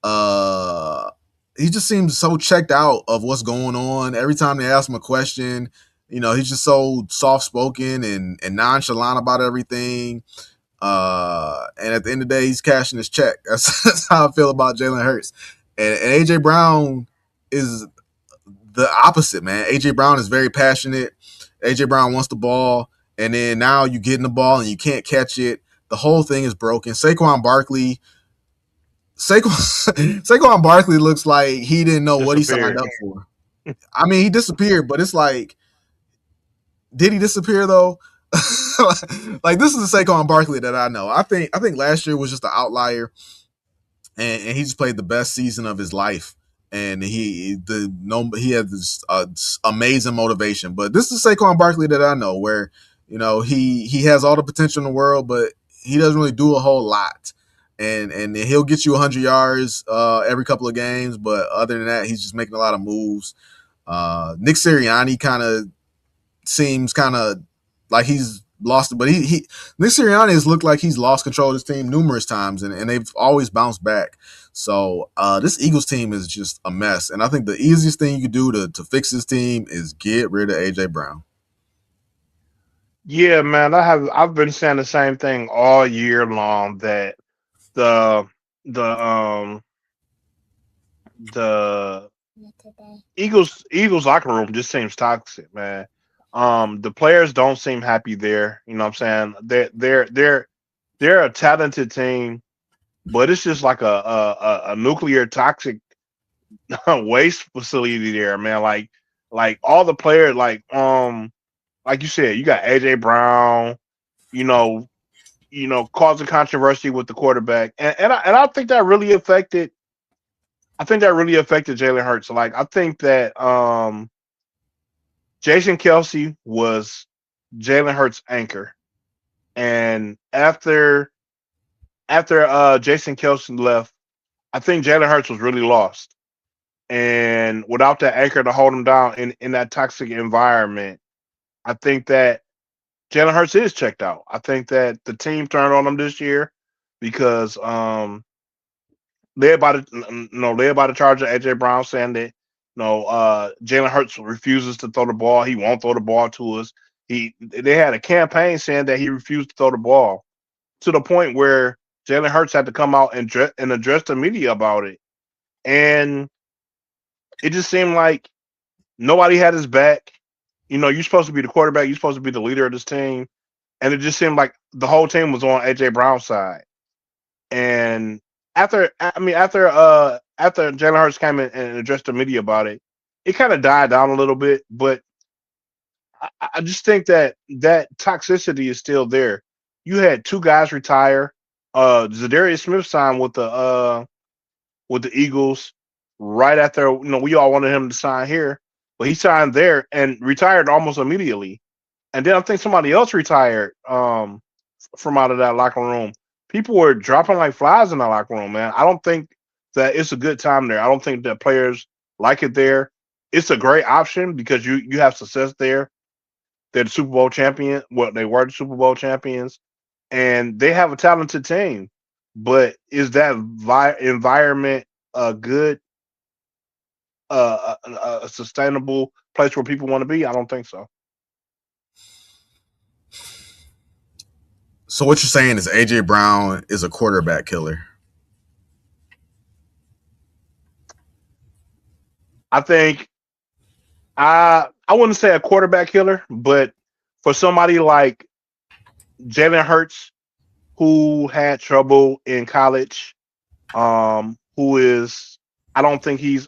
Uh, he just seems so checked out of what's going on. Every time they ask him a question, he's just so soft spoken and nonchalant about everything. And at the end of the day, he's cashing his check. That's how I feel about Jalen Hurts. And AJ Brown is the opposite, man. AJ Brown is very passionate. AJ Brown wants the ball, and then now you get in the ball and you can't catch it. The whole thing is broken. Saquon Barkley looks like he didn't know what he signed Disappeared. up for. I mean, he disappeared, but it's like, did he disappear though? Like, this is the Saquon Barkley that I know. I think last year was just an outlier, and he just played the best season of his life. And he had this amazing motivation. But this is Saquon Barkley that I know, where he has all the potential in the world, but he doesn't really do a whole lot. And he'll get you 100 yards every couple of games, but other than that, he's just making a lot of moves. Nick Sirianni seems like he's lost it, but he Nick Sirianni has looked like he's lost control of his team numerous times, and they've always bounced back. So this Eagles team is just a mess, and I think the easiest thing you could do to fix this team is get rid of AJ Brown. Yeah, man, I've been saying the same thing all year long that the the the Eagles locker room just seems toxic, man. The players don't seem happy there. You know what I'm saying? They're a talented team, but it's just like a nuclear toxic waste facility there, man. Like all the players, like you said, you got AJ Brown, you know, causing controversy with the quarterback, and I think that really affected. I think that really affected Jalen Hurts. Like I think that Jason Kelsey was Jalen Hurts' anchor, and after Jason Kelsey left, I think Jalen Hurts was really lost. And without that anchor to hold him down in that toxic environment, I think that Jalen Hurts is checked out. I think that the team turned on him this year because led by the Charger, AJ Brown saying that Jalen Hurts refuses to throw the ball. He won't throw the ball to us. They had a campaign saying that he refused to throw the ball to the point where Jalen Hurts had to come out and address the media about it. And it just seemed like Nobody had his back. You know, you're supposed to be the quarterback. You're supposed to be the leader of this team, and it just seemed like the whole team was on AJ Brown's side. And after Jalen Hurts came in and addressed the media about it, it kind of died down a little bit. But I just think that that toxicity is still there. You had two guys retire. Zadarius Smith signed with the Eagles right after we all wanted him to sign here, but he signed there and retired almost immediately. And then I think somebody else retired from out of that locker room. People were dropping like flies in the locker room, man. I don't think that it's a good time there. I don't think that players like it there. It's a great option because you have success there. They're the Super Bowl champion. Well, they were the Super Bowl champions, and they have a talented team. But is that environment a good, a sustainable place where people want to be? I don't think so. So what you're saying is AJ Brown is a quarterback killer. I think I wouldn't say a quarterback killer, but for somebody like Jalen Hurts who had trouble in college, who is I think he's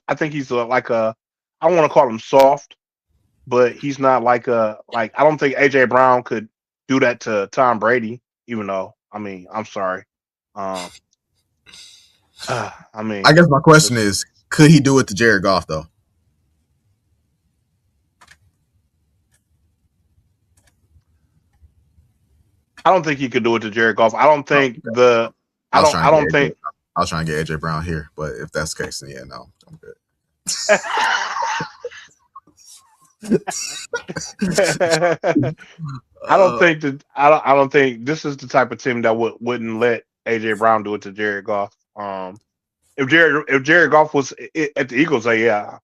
like a I don't want to call him soft, but he's not like I don't think AJ Brown could do that to Tom Brady, even though I mean I'm sorry, um, I I mean guess my question it's, is, could he do it to Jared Goff though? I don't think he could do it to Jared Goff. Oh, okay. I don't think I was trying to get AJ Brown here, but if that's the case, then yeah, no, I'm good. Uh, I don't think this is the type of team that wouldn't let AJ Brown do it to Jared Goff. If Jared Goff was at the Eagles, yeah,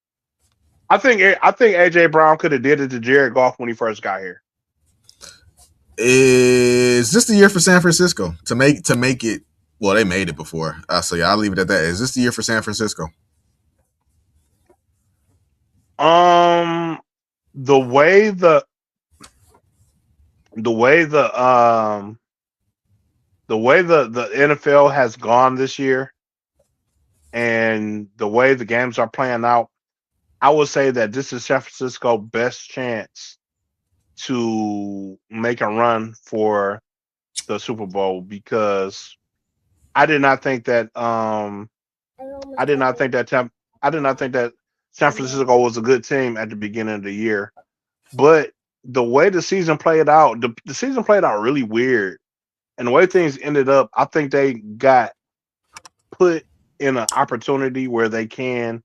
I think AJ Brown could have did it to Jared Goff when he first got here. is this the year for San Francisco to make it? Well, they made it before, so yeah, I'll leave it at that. Is this the year for San Francisco? Um, the way the way the way the NFL has gone this year and the way the games are playing out, I would say that this is San Francisco's best chance to make a run for the Super Bowl because I did not think that I did not think that I did not think that San Francisco was a good team at the beginning of the year. But the way the season played out, the season played out really weird. And the way things ended up, I think they got put in an opportunity where they can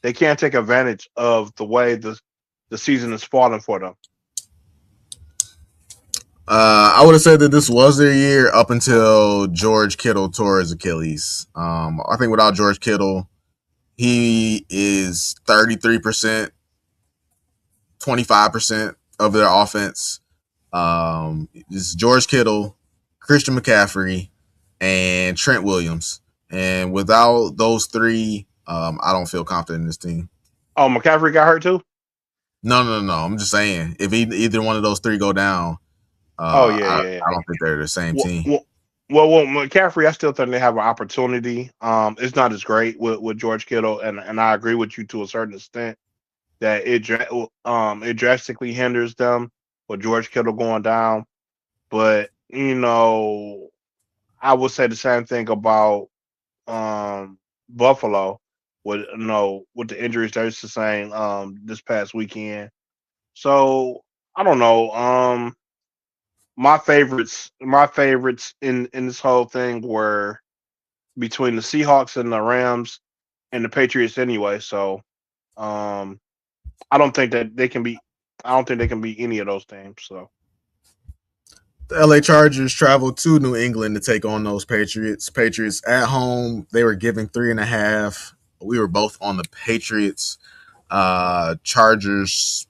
take advantage of the way the season is falling for them. I would have said that this was their year up until George Kittle tore his Achilles. I think without George Kittle, he is 33%, 25% of their offense. It's George Kittle, Christian McCaffrey, and Trent Williams. And without those three, I don't feel confident in this team. Oh, McCaffrey got hurt too. No. I'm just saying, if either one of those three go down, Oh I don't think they're the same Well, team. well, McCaffrey, I still think they have an opportunity. It's not as great with George Kittle, and I agree with you to a certain extent that it drastically hinders them with George Kittle going down. But I would say the same thing about Buffalo with with the injuries they sustained this past weekend. So I don't know. My favorites in this whole thing were between the Seahawks and the Rams and the Patriots anyway. So um, I don't think that they can be. I don't think they can beat any of those teams. So The LA Chargers traveled to New England to take on those Patriots. Patriots at home, they were giving 3.5. We were both on the Patriots. Chargers,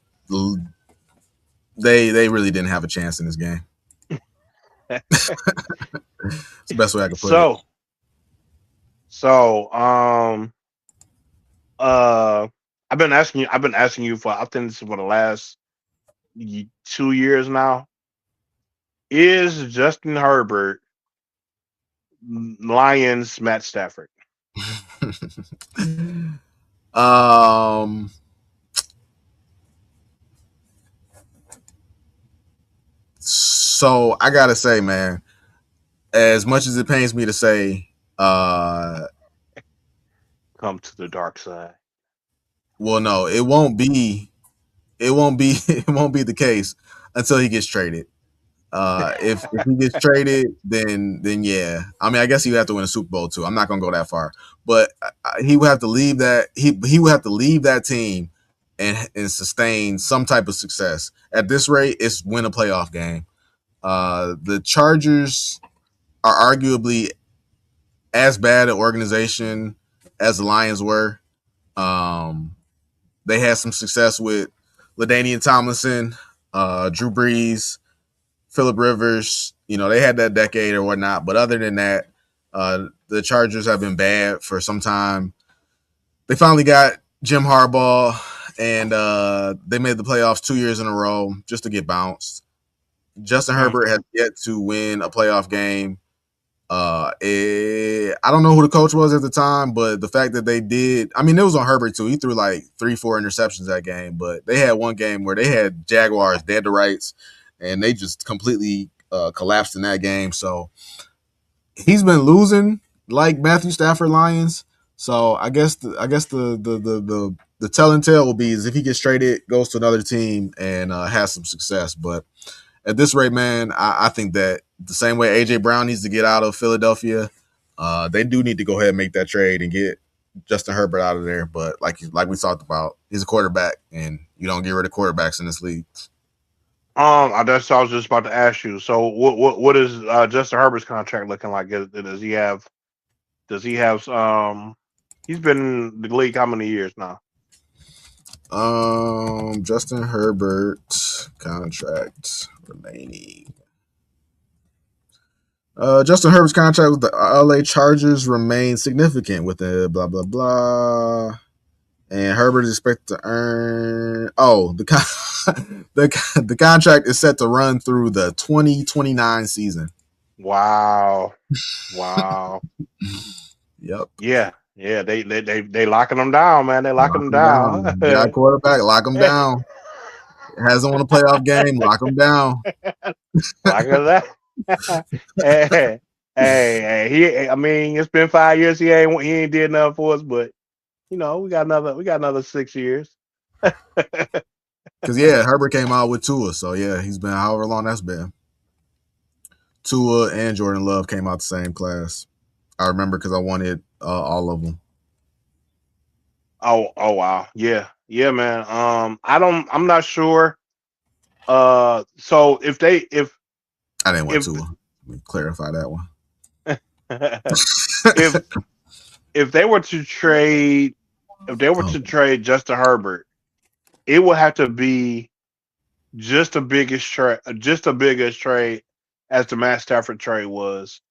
they really didn't have a chance in this game. It's the best way I could put it. so so uh, I've been asking you for, I think this is for the last 2 years now. Is Justin Herbert Lions Matt Stafford? um. So I gotta say, man, as much as it pains me to say, Come to the dark side. well, no, it won't be. It won't be. It won't be the case until he gets traded. If he gets traded, then yeah. I mean, I guess he would have to win a Super Bowl too. I'm not gonna go that far, but he would have to leave that. He would have to leave that team and sustain some type of success. At this rate, it's win a playoff game. The Chargers are arguably as bad an organization as the Lions were. Um, they had some success with LaDainian Tomlinson, Drew Brees, Phillip Rivers. You know, they had that decade or whatnot. But other than that, the Chargers have been bad for some time. They finally got Jim Harbaugh, and they made the playoffs 2 years in a row just to get bounced. Justin Hmm. Herbert has yet to win a playoff game. I don't know who the coach was at the time, but the fact that they did, I mean, it was on Herbert too. He threw like 3, 4 interceptions that game, but they had one game where they had Jaguars dead to rights, and they just completely collapsed in that game. So he's been losing like Matthew Stafford Lions. So I guess the telling tale will be is if he gets traded, goes to another team and has some success. But at this rate, man, I think that the same way AJ Brown needs to get out of Philadelphia, they do need to go ahead and make that trade and get Justin Herbert out of there. But like we talked about, he's a quarterback, and you don't get rid of quarterbacks in this league. That's what I was just about to ask you. So, what is Justin Herbert's contract looking like? Does he have? Does he have? He's been in the league how many years now? Justin Herbert contract remaining. Justin Herbert's contract with the LA Chargers remains significant with the blah blah blah. And Herbert is expected to earn. Oh, the contract is set to run through the 2029 season. Wow, wow. Yep, Yeah, yeah. They locking them down, man. They locking lock them him down. down. You got a quarterback, lock him down. Hasn't won a playoff game, lock him down. Lock that. hey, hey, hey. I mean, it's been 5 years. He ain't did nothing for us, but we got another 6 years. Because yeah, Herbert came out with Tua, so yeah, he's been however long that's been. Tua and Jordan Love came out the same class. I remember because I wanted all of them. Oh, wow. Yeah. Yeah, man. I'm not sure. So I didn't want if Tua. Let me clarify that one. if if they were to trade if they were Oh, to trade Justin Herbert, it would have to be just a biggest trade as the Matt Stafford trade was.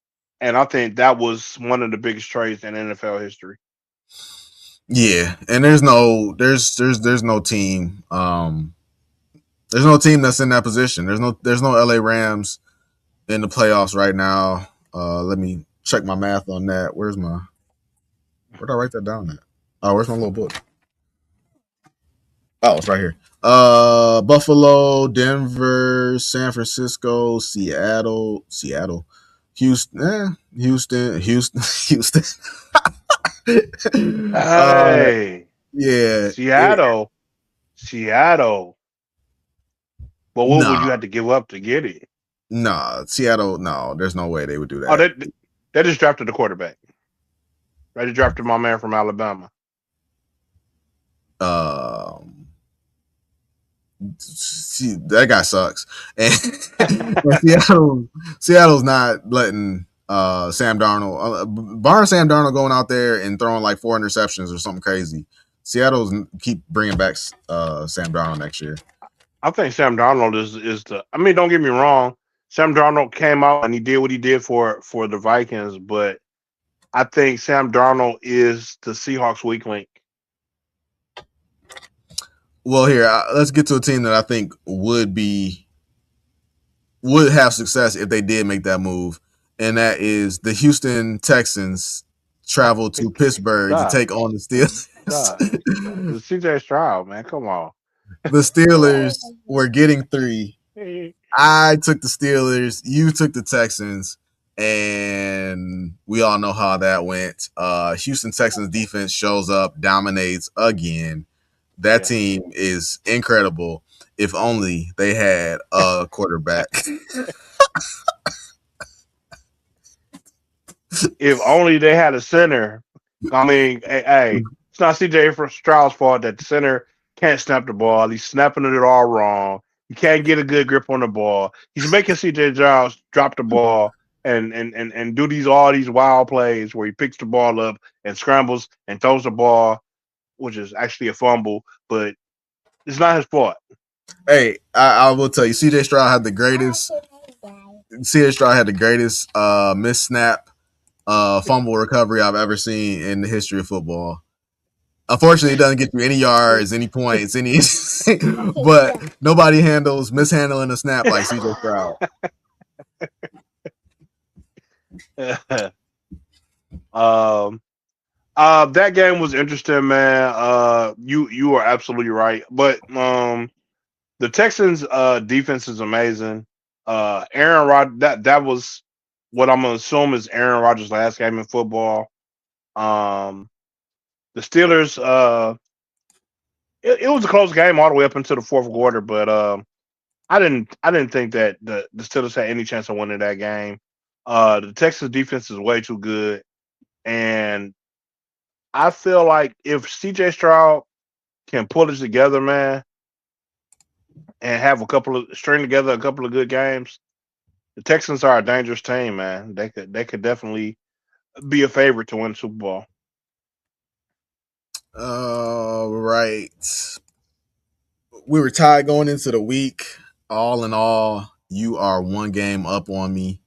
And I think that was one of the biggest trades in NFL history. yeah, and there's no team. There's no team that's in that position. There's no LA Rams in the playoffs right now. Let me check my math on that. Where did I write that down at? Oh, where's my little book? Oh, it's right here. Buffalo, Denver, San Francisco, Seattle, Houston, Houston. uh, Hey, yeah, Seattle, Seattle. But what would nah, you have to give up to get it? nah, Seattle. No, there's no way they would do Oh, that. they just drafted the quarterback. Right, they drafted my man from Alabama. Um, see, that guy sucks, and Seattle's not letting Sam Darnold, barring Sam Darnold going out there and throwing like 4 interceptions or something crazy. Seattle's keep bringing back Sam Darnold next year. I think Sam Darnold is the. I mean, don't get me wrong. Sam Darnold came out and he did what he did for the Vikings, but I think Sam Darnold is the Seahawks' weak link. Well, here let's get to a team that I think would have success if they did make that move, and that is the Houston Texans travel to Pittsburgh to Stop, take on the Steelers. stop. The CJ Stroud, man, come on. The Steelers were getting three. I took the Steelers. You took the Texans, and we all know how that went. Houston Texans defense shows up, dominates again. That Yeah. team is incredible. If only they had a quarterback. If only they had a center. I mean, hey, it's not CJ Stroud's fault that the center can't snap the ball. He's snapping it all wrong. He can't get a good grip on the ball. He's making CJ Stroud drop the ball and do all these wild plays where he picks the ball up and scrambles and throws the ball, which is actually a fumble, but it's not his fault. Hey, I will tell you, CJ Stroud had the greatest. CJ Stroud had the greatest miss snap fumble recovery I've ever seen in the history of football. Unfortunately, it doesn't get you any yards, any points, any. But nobody handles mishandling a snap like CJ Stroud. um, that game was interesting, man. You are absolutely right, but the Texans defense is amazing. Aaron Rod that was what I'm gonna assume is Aaron Rodgers' last game in football. Um, the Steelers it was a close game all the way up into the fourth quarter, but I didn't think that the Steelers had any chance of winning that game. The Texas defense is way too good, and I feel like if CJ Stroud can pull it together, man, and have string together a couple of good games, the Texans are a dangerous team, man. They could definitely be a favorite to win the Super Bowl. Right. We were tied going into the week. All in all, you are one game up on me.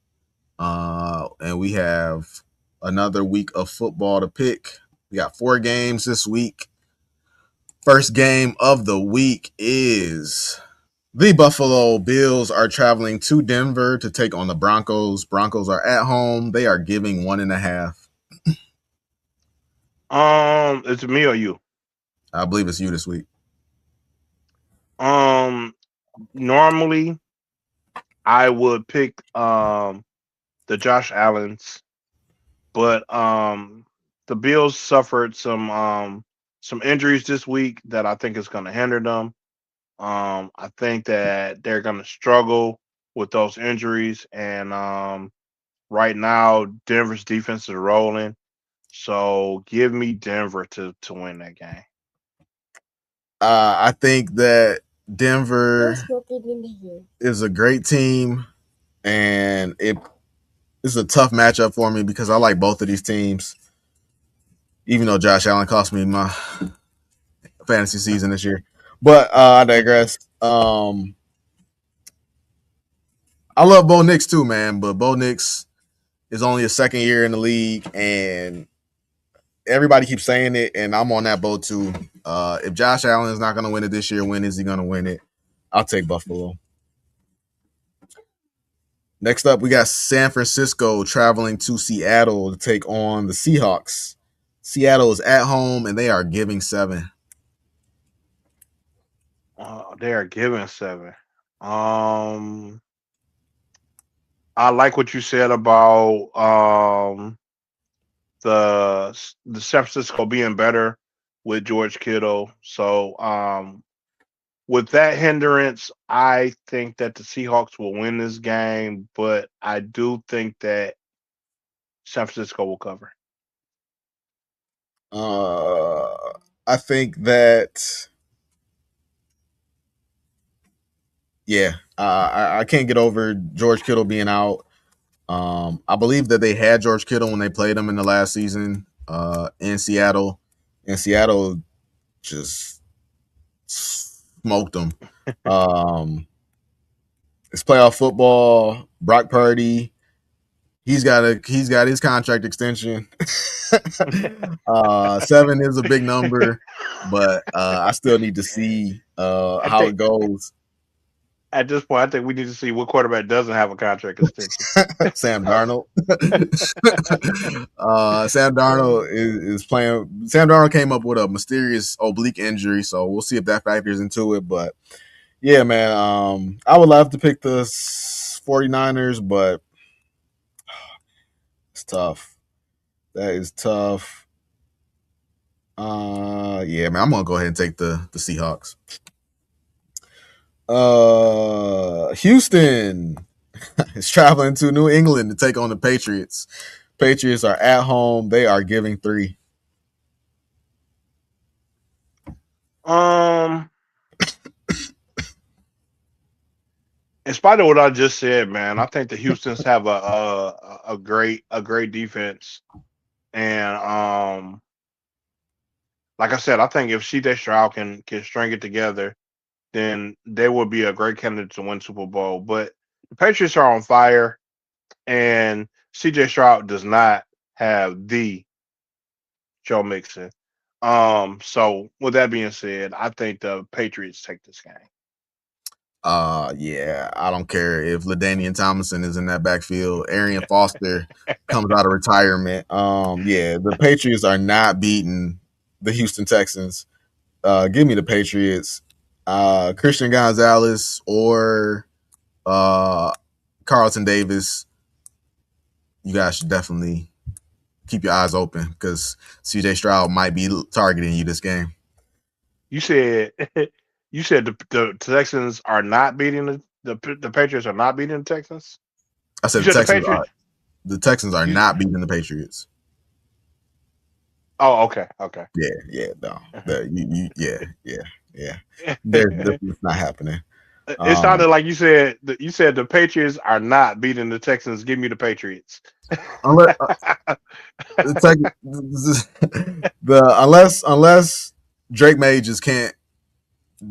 And we have another week of football to pick. We got 4 games this week. First game of the week is the Buffalo Bills are traveling to Denver to take on the Broncos. Broncos are at home. They are giving 1.5. It's me or you. I believe it's you this week. Um, Normally I would pick the Josh Allens, but the Bills suffered some injuries this week that I think is going to hinder them. I think that they're going to struggle with those injuries, and right now Denver's defense is rolling. So give me Denver to win that game. I think that Denver is a great team, and it is a tough matchup for me because I like both of these teams. Even though Josh Allen cost me my fantasy season this year, but I digress. I love Bo Nix too, man, but Bo Nix is only a second year in the league, and everybody keeps saying it, and I'm on that boat too. If Josh Allen is not going to win it this year, when is he going to win it? I'll take Buffalo. Next up, we got San Francisco traveling to Seattle to take on the Seahawks. Seattle is at home, and they are giving 7. They are giving 7. Um, I like what you said about the San Francisco being better with George Kittle. So with that hindrance, I think that the Seahawks will win this game, but I do think that San Francisco will cover. Uh, I think that yeah, I can't get over George Kittle being out. I believe that they had George Kittle when they played him in the last season in Seattle, and Seattle just smoked them. Um, it's playoff football. Brock Purdy, he's got his contract extension. 7 is a big number, but I still need to see. I how think it goes. at this point, I think we need to see what quarterback doesn't have a contract extension. Sam Darnold. Sam Darnold is playing. Sam Darnold came up with a mysterious oblique injury, so we'll see if that factors into it. But yeah, man, I would love to pick the 49ers, but it's tough. That is tough. Yeah, man, I'm gonna go ahead and take the Seahawks. Houston is traveling to New England to take on the Patriots. Patriots are at home. They are giving 3. Um, in spite of what I just said, man, I think the Houston's have a great defense, and like I said, I think if CJ Stroud can string it together, then they will be a great candidate to win Super Bowl. But the Patriots are on fire, and CJ Stroud does not have the Joe Mixon. So with that being said, I think the Patriots take this game. Yeah, I don't care if LaDainian Tomlinson is in that backfield. Arian Foster comes out of retirement. Yeah, the Patriots are not beating the Houston Texans. Give me the Patriots. Christian Gonzalez or uh, Carlton Davis. You guys should definitely keep your eyes open because CJ Stroud might be targeting you this game. You said you said the Texans are not beating the Patriots are not beating the Texans. I You said said the Patriots. the Texans are You, not beating the Patriots. oh, okay, okay. Yeah, yeah, no, yeah, yeah, yeah. That's not happening. It Um, sounded like you said the Patriots are not beating the Texans. Give me the Patriots. unless the unless Drake May just can't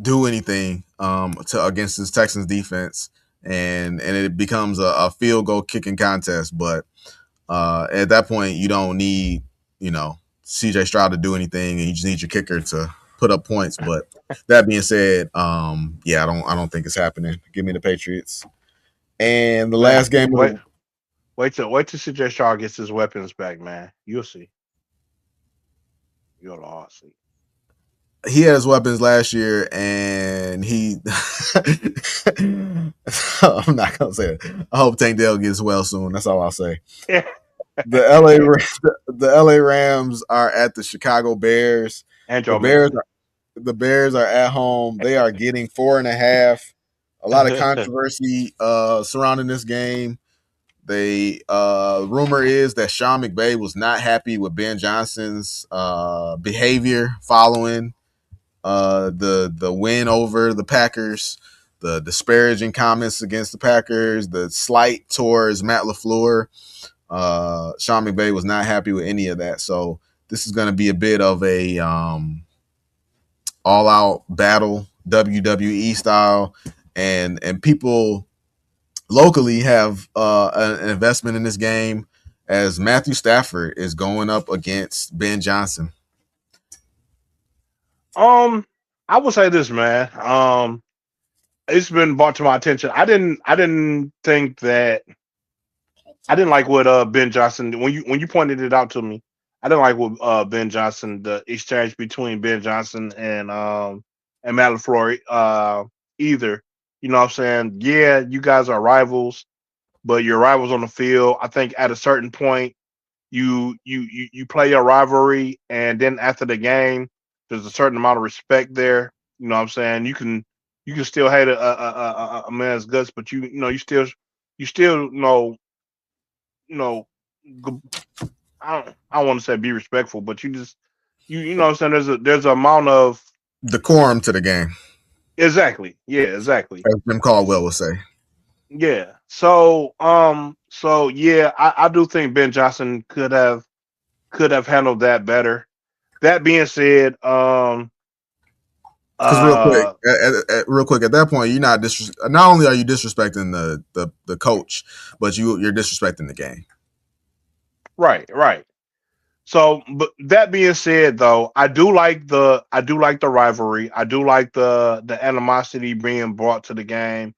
do anything to against this Texans defense, and it becomes a field goal kicking contest. But at that point, you don't need CJ Stroud to do anything, and you just need your kicker to put up points. But that being said, yeah, I don't think it's happening. Give me the Patriots. And the Man, last game of wait, the wait till CJ Stroud gets his weapons back, man. You'll see. You'll all see. he had his weapons last year, and he. I'm not gonna say it. I hope Tank Dell gets well soon. That's all I'll say. The LA the LA Rams are at the Chicago Bears. And The Joe Bears Mixon. the Bears are at home. They are getting 4.5. A lot of controversy surrounding this game. They rumor is that Sean McVay was not happy with Ben Johnson's behavior following the win over the Packers, the disparaging comments against the Packers, the slight towards Matt LaFleur. Sean McVay was not happy with any of that. So this is going to be a bit of a all out battle, WWE style, and people locally have an investment in this game as Matthew Stafford is going up against Ben Johnson. um, I will say this, man. It's been brought to my attention. I didn't think that I didn't like what Ben Johnson when you pointed it out to me. I didn't like what Ben Johnson the exchange between Ben Johnson and Matt LaFleur either. You know what I'm saying? Yeah, you guys are rivals, but you're rivals on the field. I think at a certain point you play your rivalry, and then after the game, there's a certain amount of respect there. You know what I'm saying? You can still hate a man's guts, but you still you know I don't want to say be respectful, but you know what I'm saying. There's a amount of Decorum to the game, exactly, yeah, exactly, as Jim Caldwell would say. yeah. So yeah, I do think Ben Johnson could have handled that better. That being said, Because uh, real quick, at that point, you're not not only are you disrespecting the coach, but you're disrespecting the game. right, right. So, but that being said, though, I do like the rivalry. I do like the animosity being brought to the game.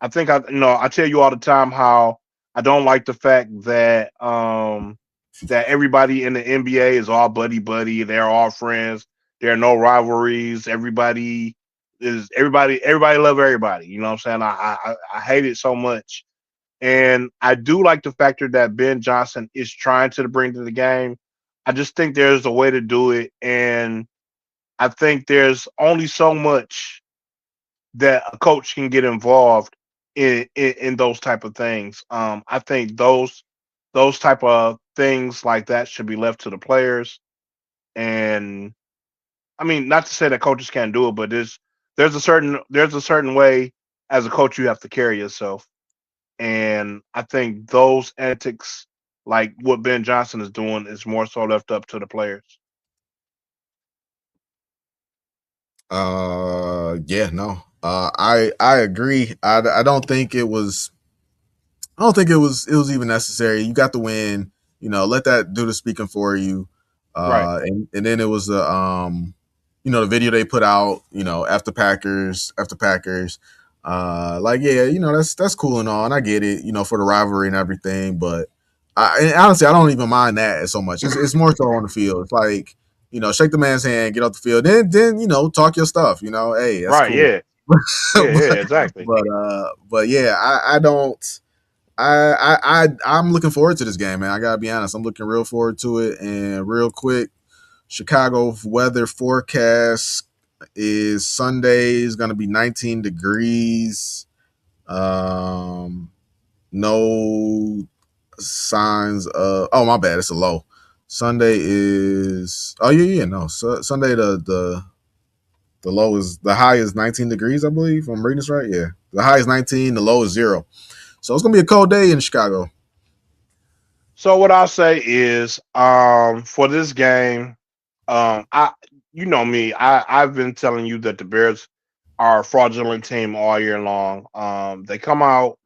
I think I tell you all the time how I don't like the fact that everybody in the NBA is all buddy buddy. They're all friends. There are no rivalries. Everybody love everybody. You know what I'm saying? I hate it so much. And I do like the factor that Ben Johnson is trying to bring to the game. I just think there's a way to do it, and I think there's only so much that a coach can get involved in those type of things. I think those type of things like that should be left to the players. And I mean, not to say that coaches can't do it, but there's a certain way as a coach you have to carry yourself. And I think those antics, like what Ben Johnson is doing, is more so left up to the players. Yeah, no. I agree. I don't think it was I don't think it was even necessary. You got the win, let that do the speaking for you. Right. And then it was the video they put out, after Packers. Like, yeah, that's cool and all, and I get it, for the rivalry and everything, but and honestly, I don't even mind that so much. It's more so on the field. It's like, shake the man's hand, get off the field, then talk your stuff. Hey, that's Right. cool. Yeah. Yeah. Yeah. but Exactly. but yeah, I don't. I'm looking forward to this game, man. I gotta be honest. I'm looking real forward to it. And real quick, Chicago weather forecast is Sunday is gonna be 19 degrees. Um, no signs of. Oh, my bad. It's a low. Sunday is. Oh yeah, no. Sunday the low is the high is 19 degrees. I believe. If I'm reading this right. Yeah, the high is 19. The low is 0. So it's gonna be a cold day in Chicago. So what I'll say is, for this game, I you know me, I've been telling you that the Bears are a fraudulent team all year long. They come out,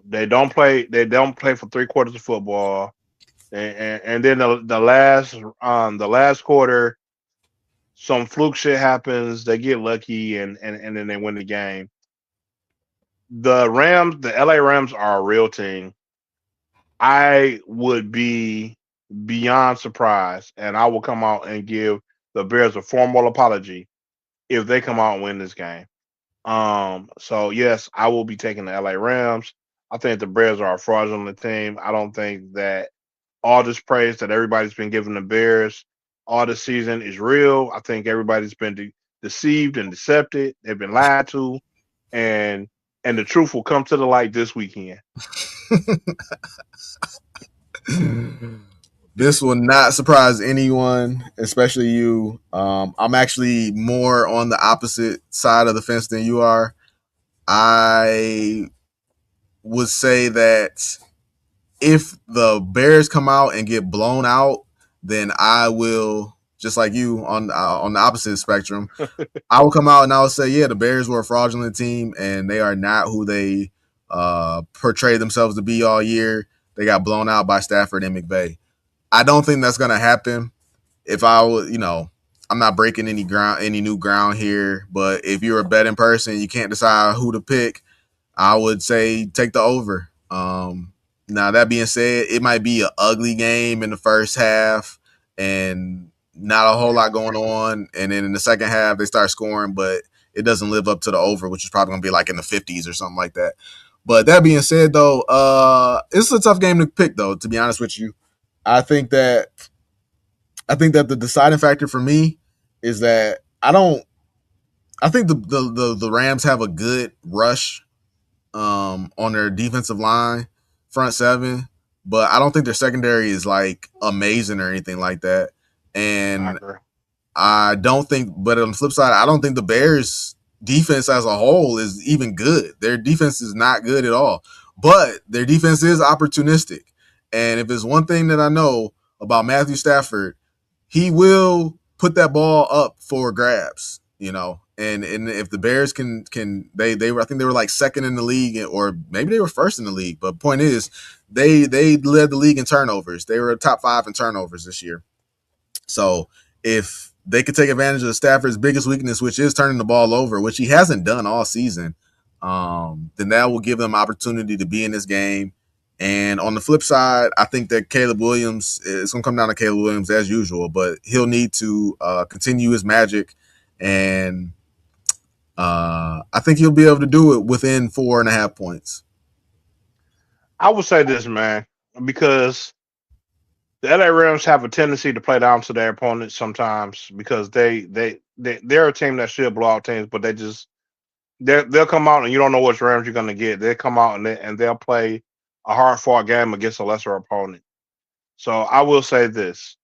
they don't play for 3 quarters of football, and then the last quarter, some fluke shit happens. They get lucky, and then they win the game. The LA Rams are a real team. I would be beyond surprised, and I will come out and give the Bears a formal apology if they come out and win this game. So yes, I will be taking the LA Rams. I think the Bears are a fraudulent team. I don't think that all this praise that everybody's been giving the Bears all this season is real. I think everybody's been deceived and decepted. They've been lied to, and and the truth will come to the light this weekend. This will not surprise anyone, especially you. I'm actually more on the opposite side of the fence than you are. I would say that if the Bears come out and get blown out, then I will, just like you on the opposite spectrum, I will come out and I will say, yeah, the Bears were a fraudulent team and they are not who they portray themselves to be all year. They got blown out by Stafford and McVay. I don't think that's gonna happen. If I was, I'm not breaking any new ground here. But if you're a betting person, you can't decide who to pick. I would say take the over. Now that being said, it might be an ugly game in the first half and not a whole lot going on, and then in the second half they start scoring, but it doesn't live up to the over, which is probably gonna be like in the 50s or something like that. But that being said, though, it's a tough game to pick, though. To be honest with you, I think that the deciding factor for me is that I don't. I think the Rams have a good rush on their defensive line, front seven, but I don't think their secondary is like amazing or anything like that. I And agree. I don't think, but on the flip side, I don't think the Bears defense as a whole is even good. Their defense is not good at all, but their defense is opportunistic. And if there's one thing that I know about Matthew Stafford, he will put that ball up for grabs, and if the Bears they were, I think they were like second in the league, or maybe they were first in the league. But point is, they led the league in turnovers. They were top 5 in turnovers this year. So if they could take advantage of Stafford's biggest weakness, which is turning the ball over, which he hasn't done all season, then that will give them opportunity to be in this game. And on the flip side, I think that Caleb Williams, it's going to come down to Caleb Williams as usual, but he'll need to continue his magic. And I think he'll be able to do it within 4.5 points. I would say this, man, because the LA Rams have a tendency to play down to their opponents sometimes because they're a team that should blow out teams, but they'll come out and you don't know which Rams you're gonna get. They'll come out and they'll play a hard fought game against a lesser opponent. So I will say this: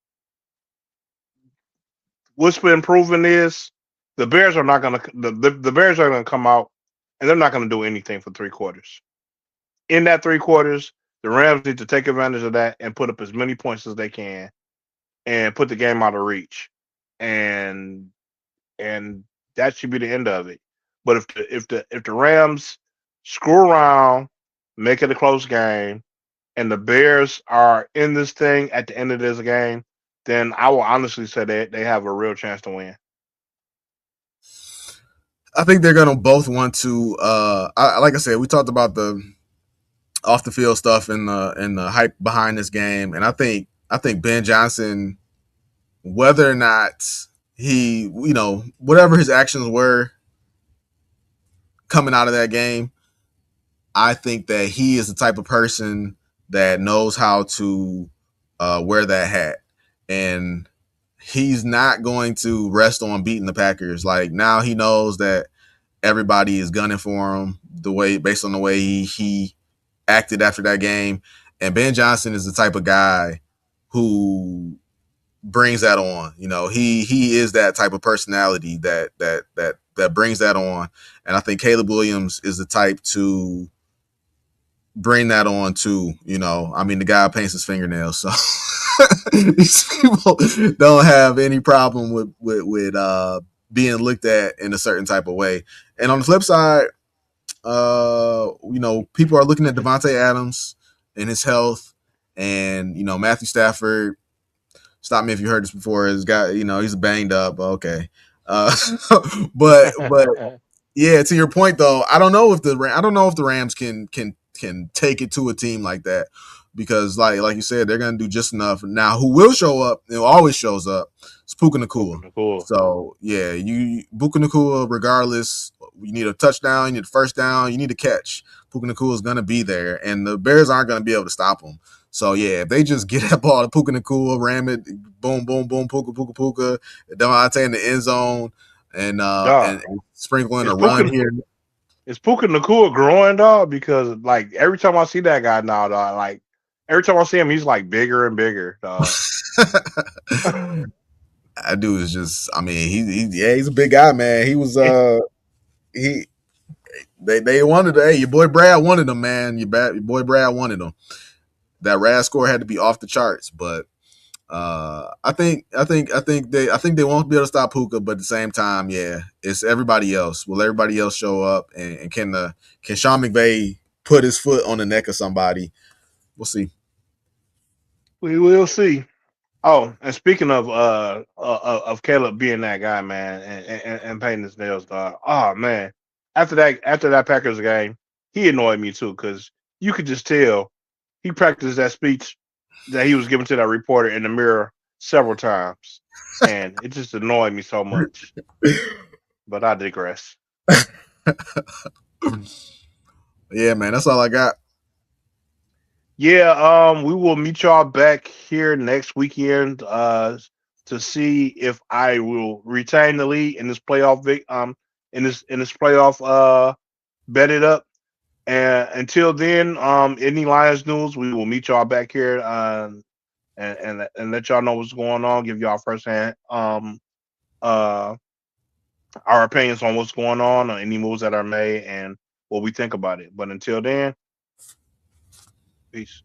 what's been proven is the Bears are not gonna the Bears are gonna come out and they're not gonna do anything for 3 quarters. In that 3 quarters, the Rams need to take advantage of that and put up as many points as they can and put the game out of reach. And and that should be the end of it. But if the Rams screw around, make it a close game, and the Bears are in this thing at the end of this game, then I will honestly say they have a real chance to win. I think they're going to both want to. Like I said, we talked about the off the field stuff and the hype behind this game, and I think Ben Johnson, whether or not he, whatever his actions were coming out of that game, I think that he is the type of person that knows how to wear that hat, and he's not going to rest on beating the Packers. Like, now he knows that everybody is gunning for him based on the way he acted after that game. And Ben Johnson is the type of guy who brings that on. He is that type of personality that brings that on. And I think Caleb Williams is the type to bring that on too. I mean, the guy paints his fingernails, so these people don't have any problem with being looked at in a certain type of way. And on the flip side, people are looking at Devontae Adams and his health, and Matthew Stafford. Stop me if you heard this before. Has got he's banged up. Okay, uh, but yeah, to your point though, I don't know if the Rams can take it to a team like that, because like you said, they're gonna do just enough. Now, who will show up? It always shows up. It's Puka Nacua. Cool. So yeah, Puka Nacua, regardless, you need a touchdown, you need a first down, you need a catch. Puka Nacua is gonna be there, and the Bears aren't gonna be able to stop him. So yeah, if they just get that ball to Puka Nacua, ram it, boom, boom, boom, Puka, Puka, Puka, Devontae in the end zone, and Dog, sprinkling is a run Puka here. is Puka Nakua growing, dog? Because like every time I see that guy now, dog, like every time I see him, he's like bigger and bigger, dog. That dude is just, I mean, he's a big guy, man. He was he they wanted, hey, your boy Brad wanted him, man. Your boy Brad wanted him. That RAS score had to be off the charts, but I think they won't be able to stop Puka, but at the same time, yeah, it's everybody else. Will everybody else show up, and can Sean McVay put his foot on the neck of somebody? We'll see. We will see. Oh, and speaking of Caleb being that guy, man, and painting his nails, dog. Oh man, after that Packers game, he annoyed me too because you could just tell he practiced that speech that he was giving to that reporter in the mirror several times, and it just annoyed me so much. But I digress. Yeah, man, that's all I got. Yeah, we will meet y'all back here next weekend to see if I will retain the lead in this in this playoff bet it up. And until then, any Lions news, we will meet y'all back here and let y'all know what's going on, give y'all firsthand uh our opinions on what's going on or any moves that are made and what we think about it. But until then, peace.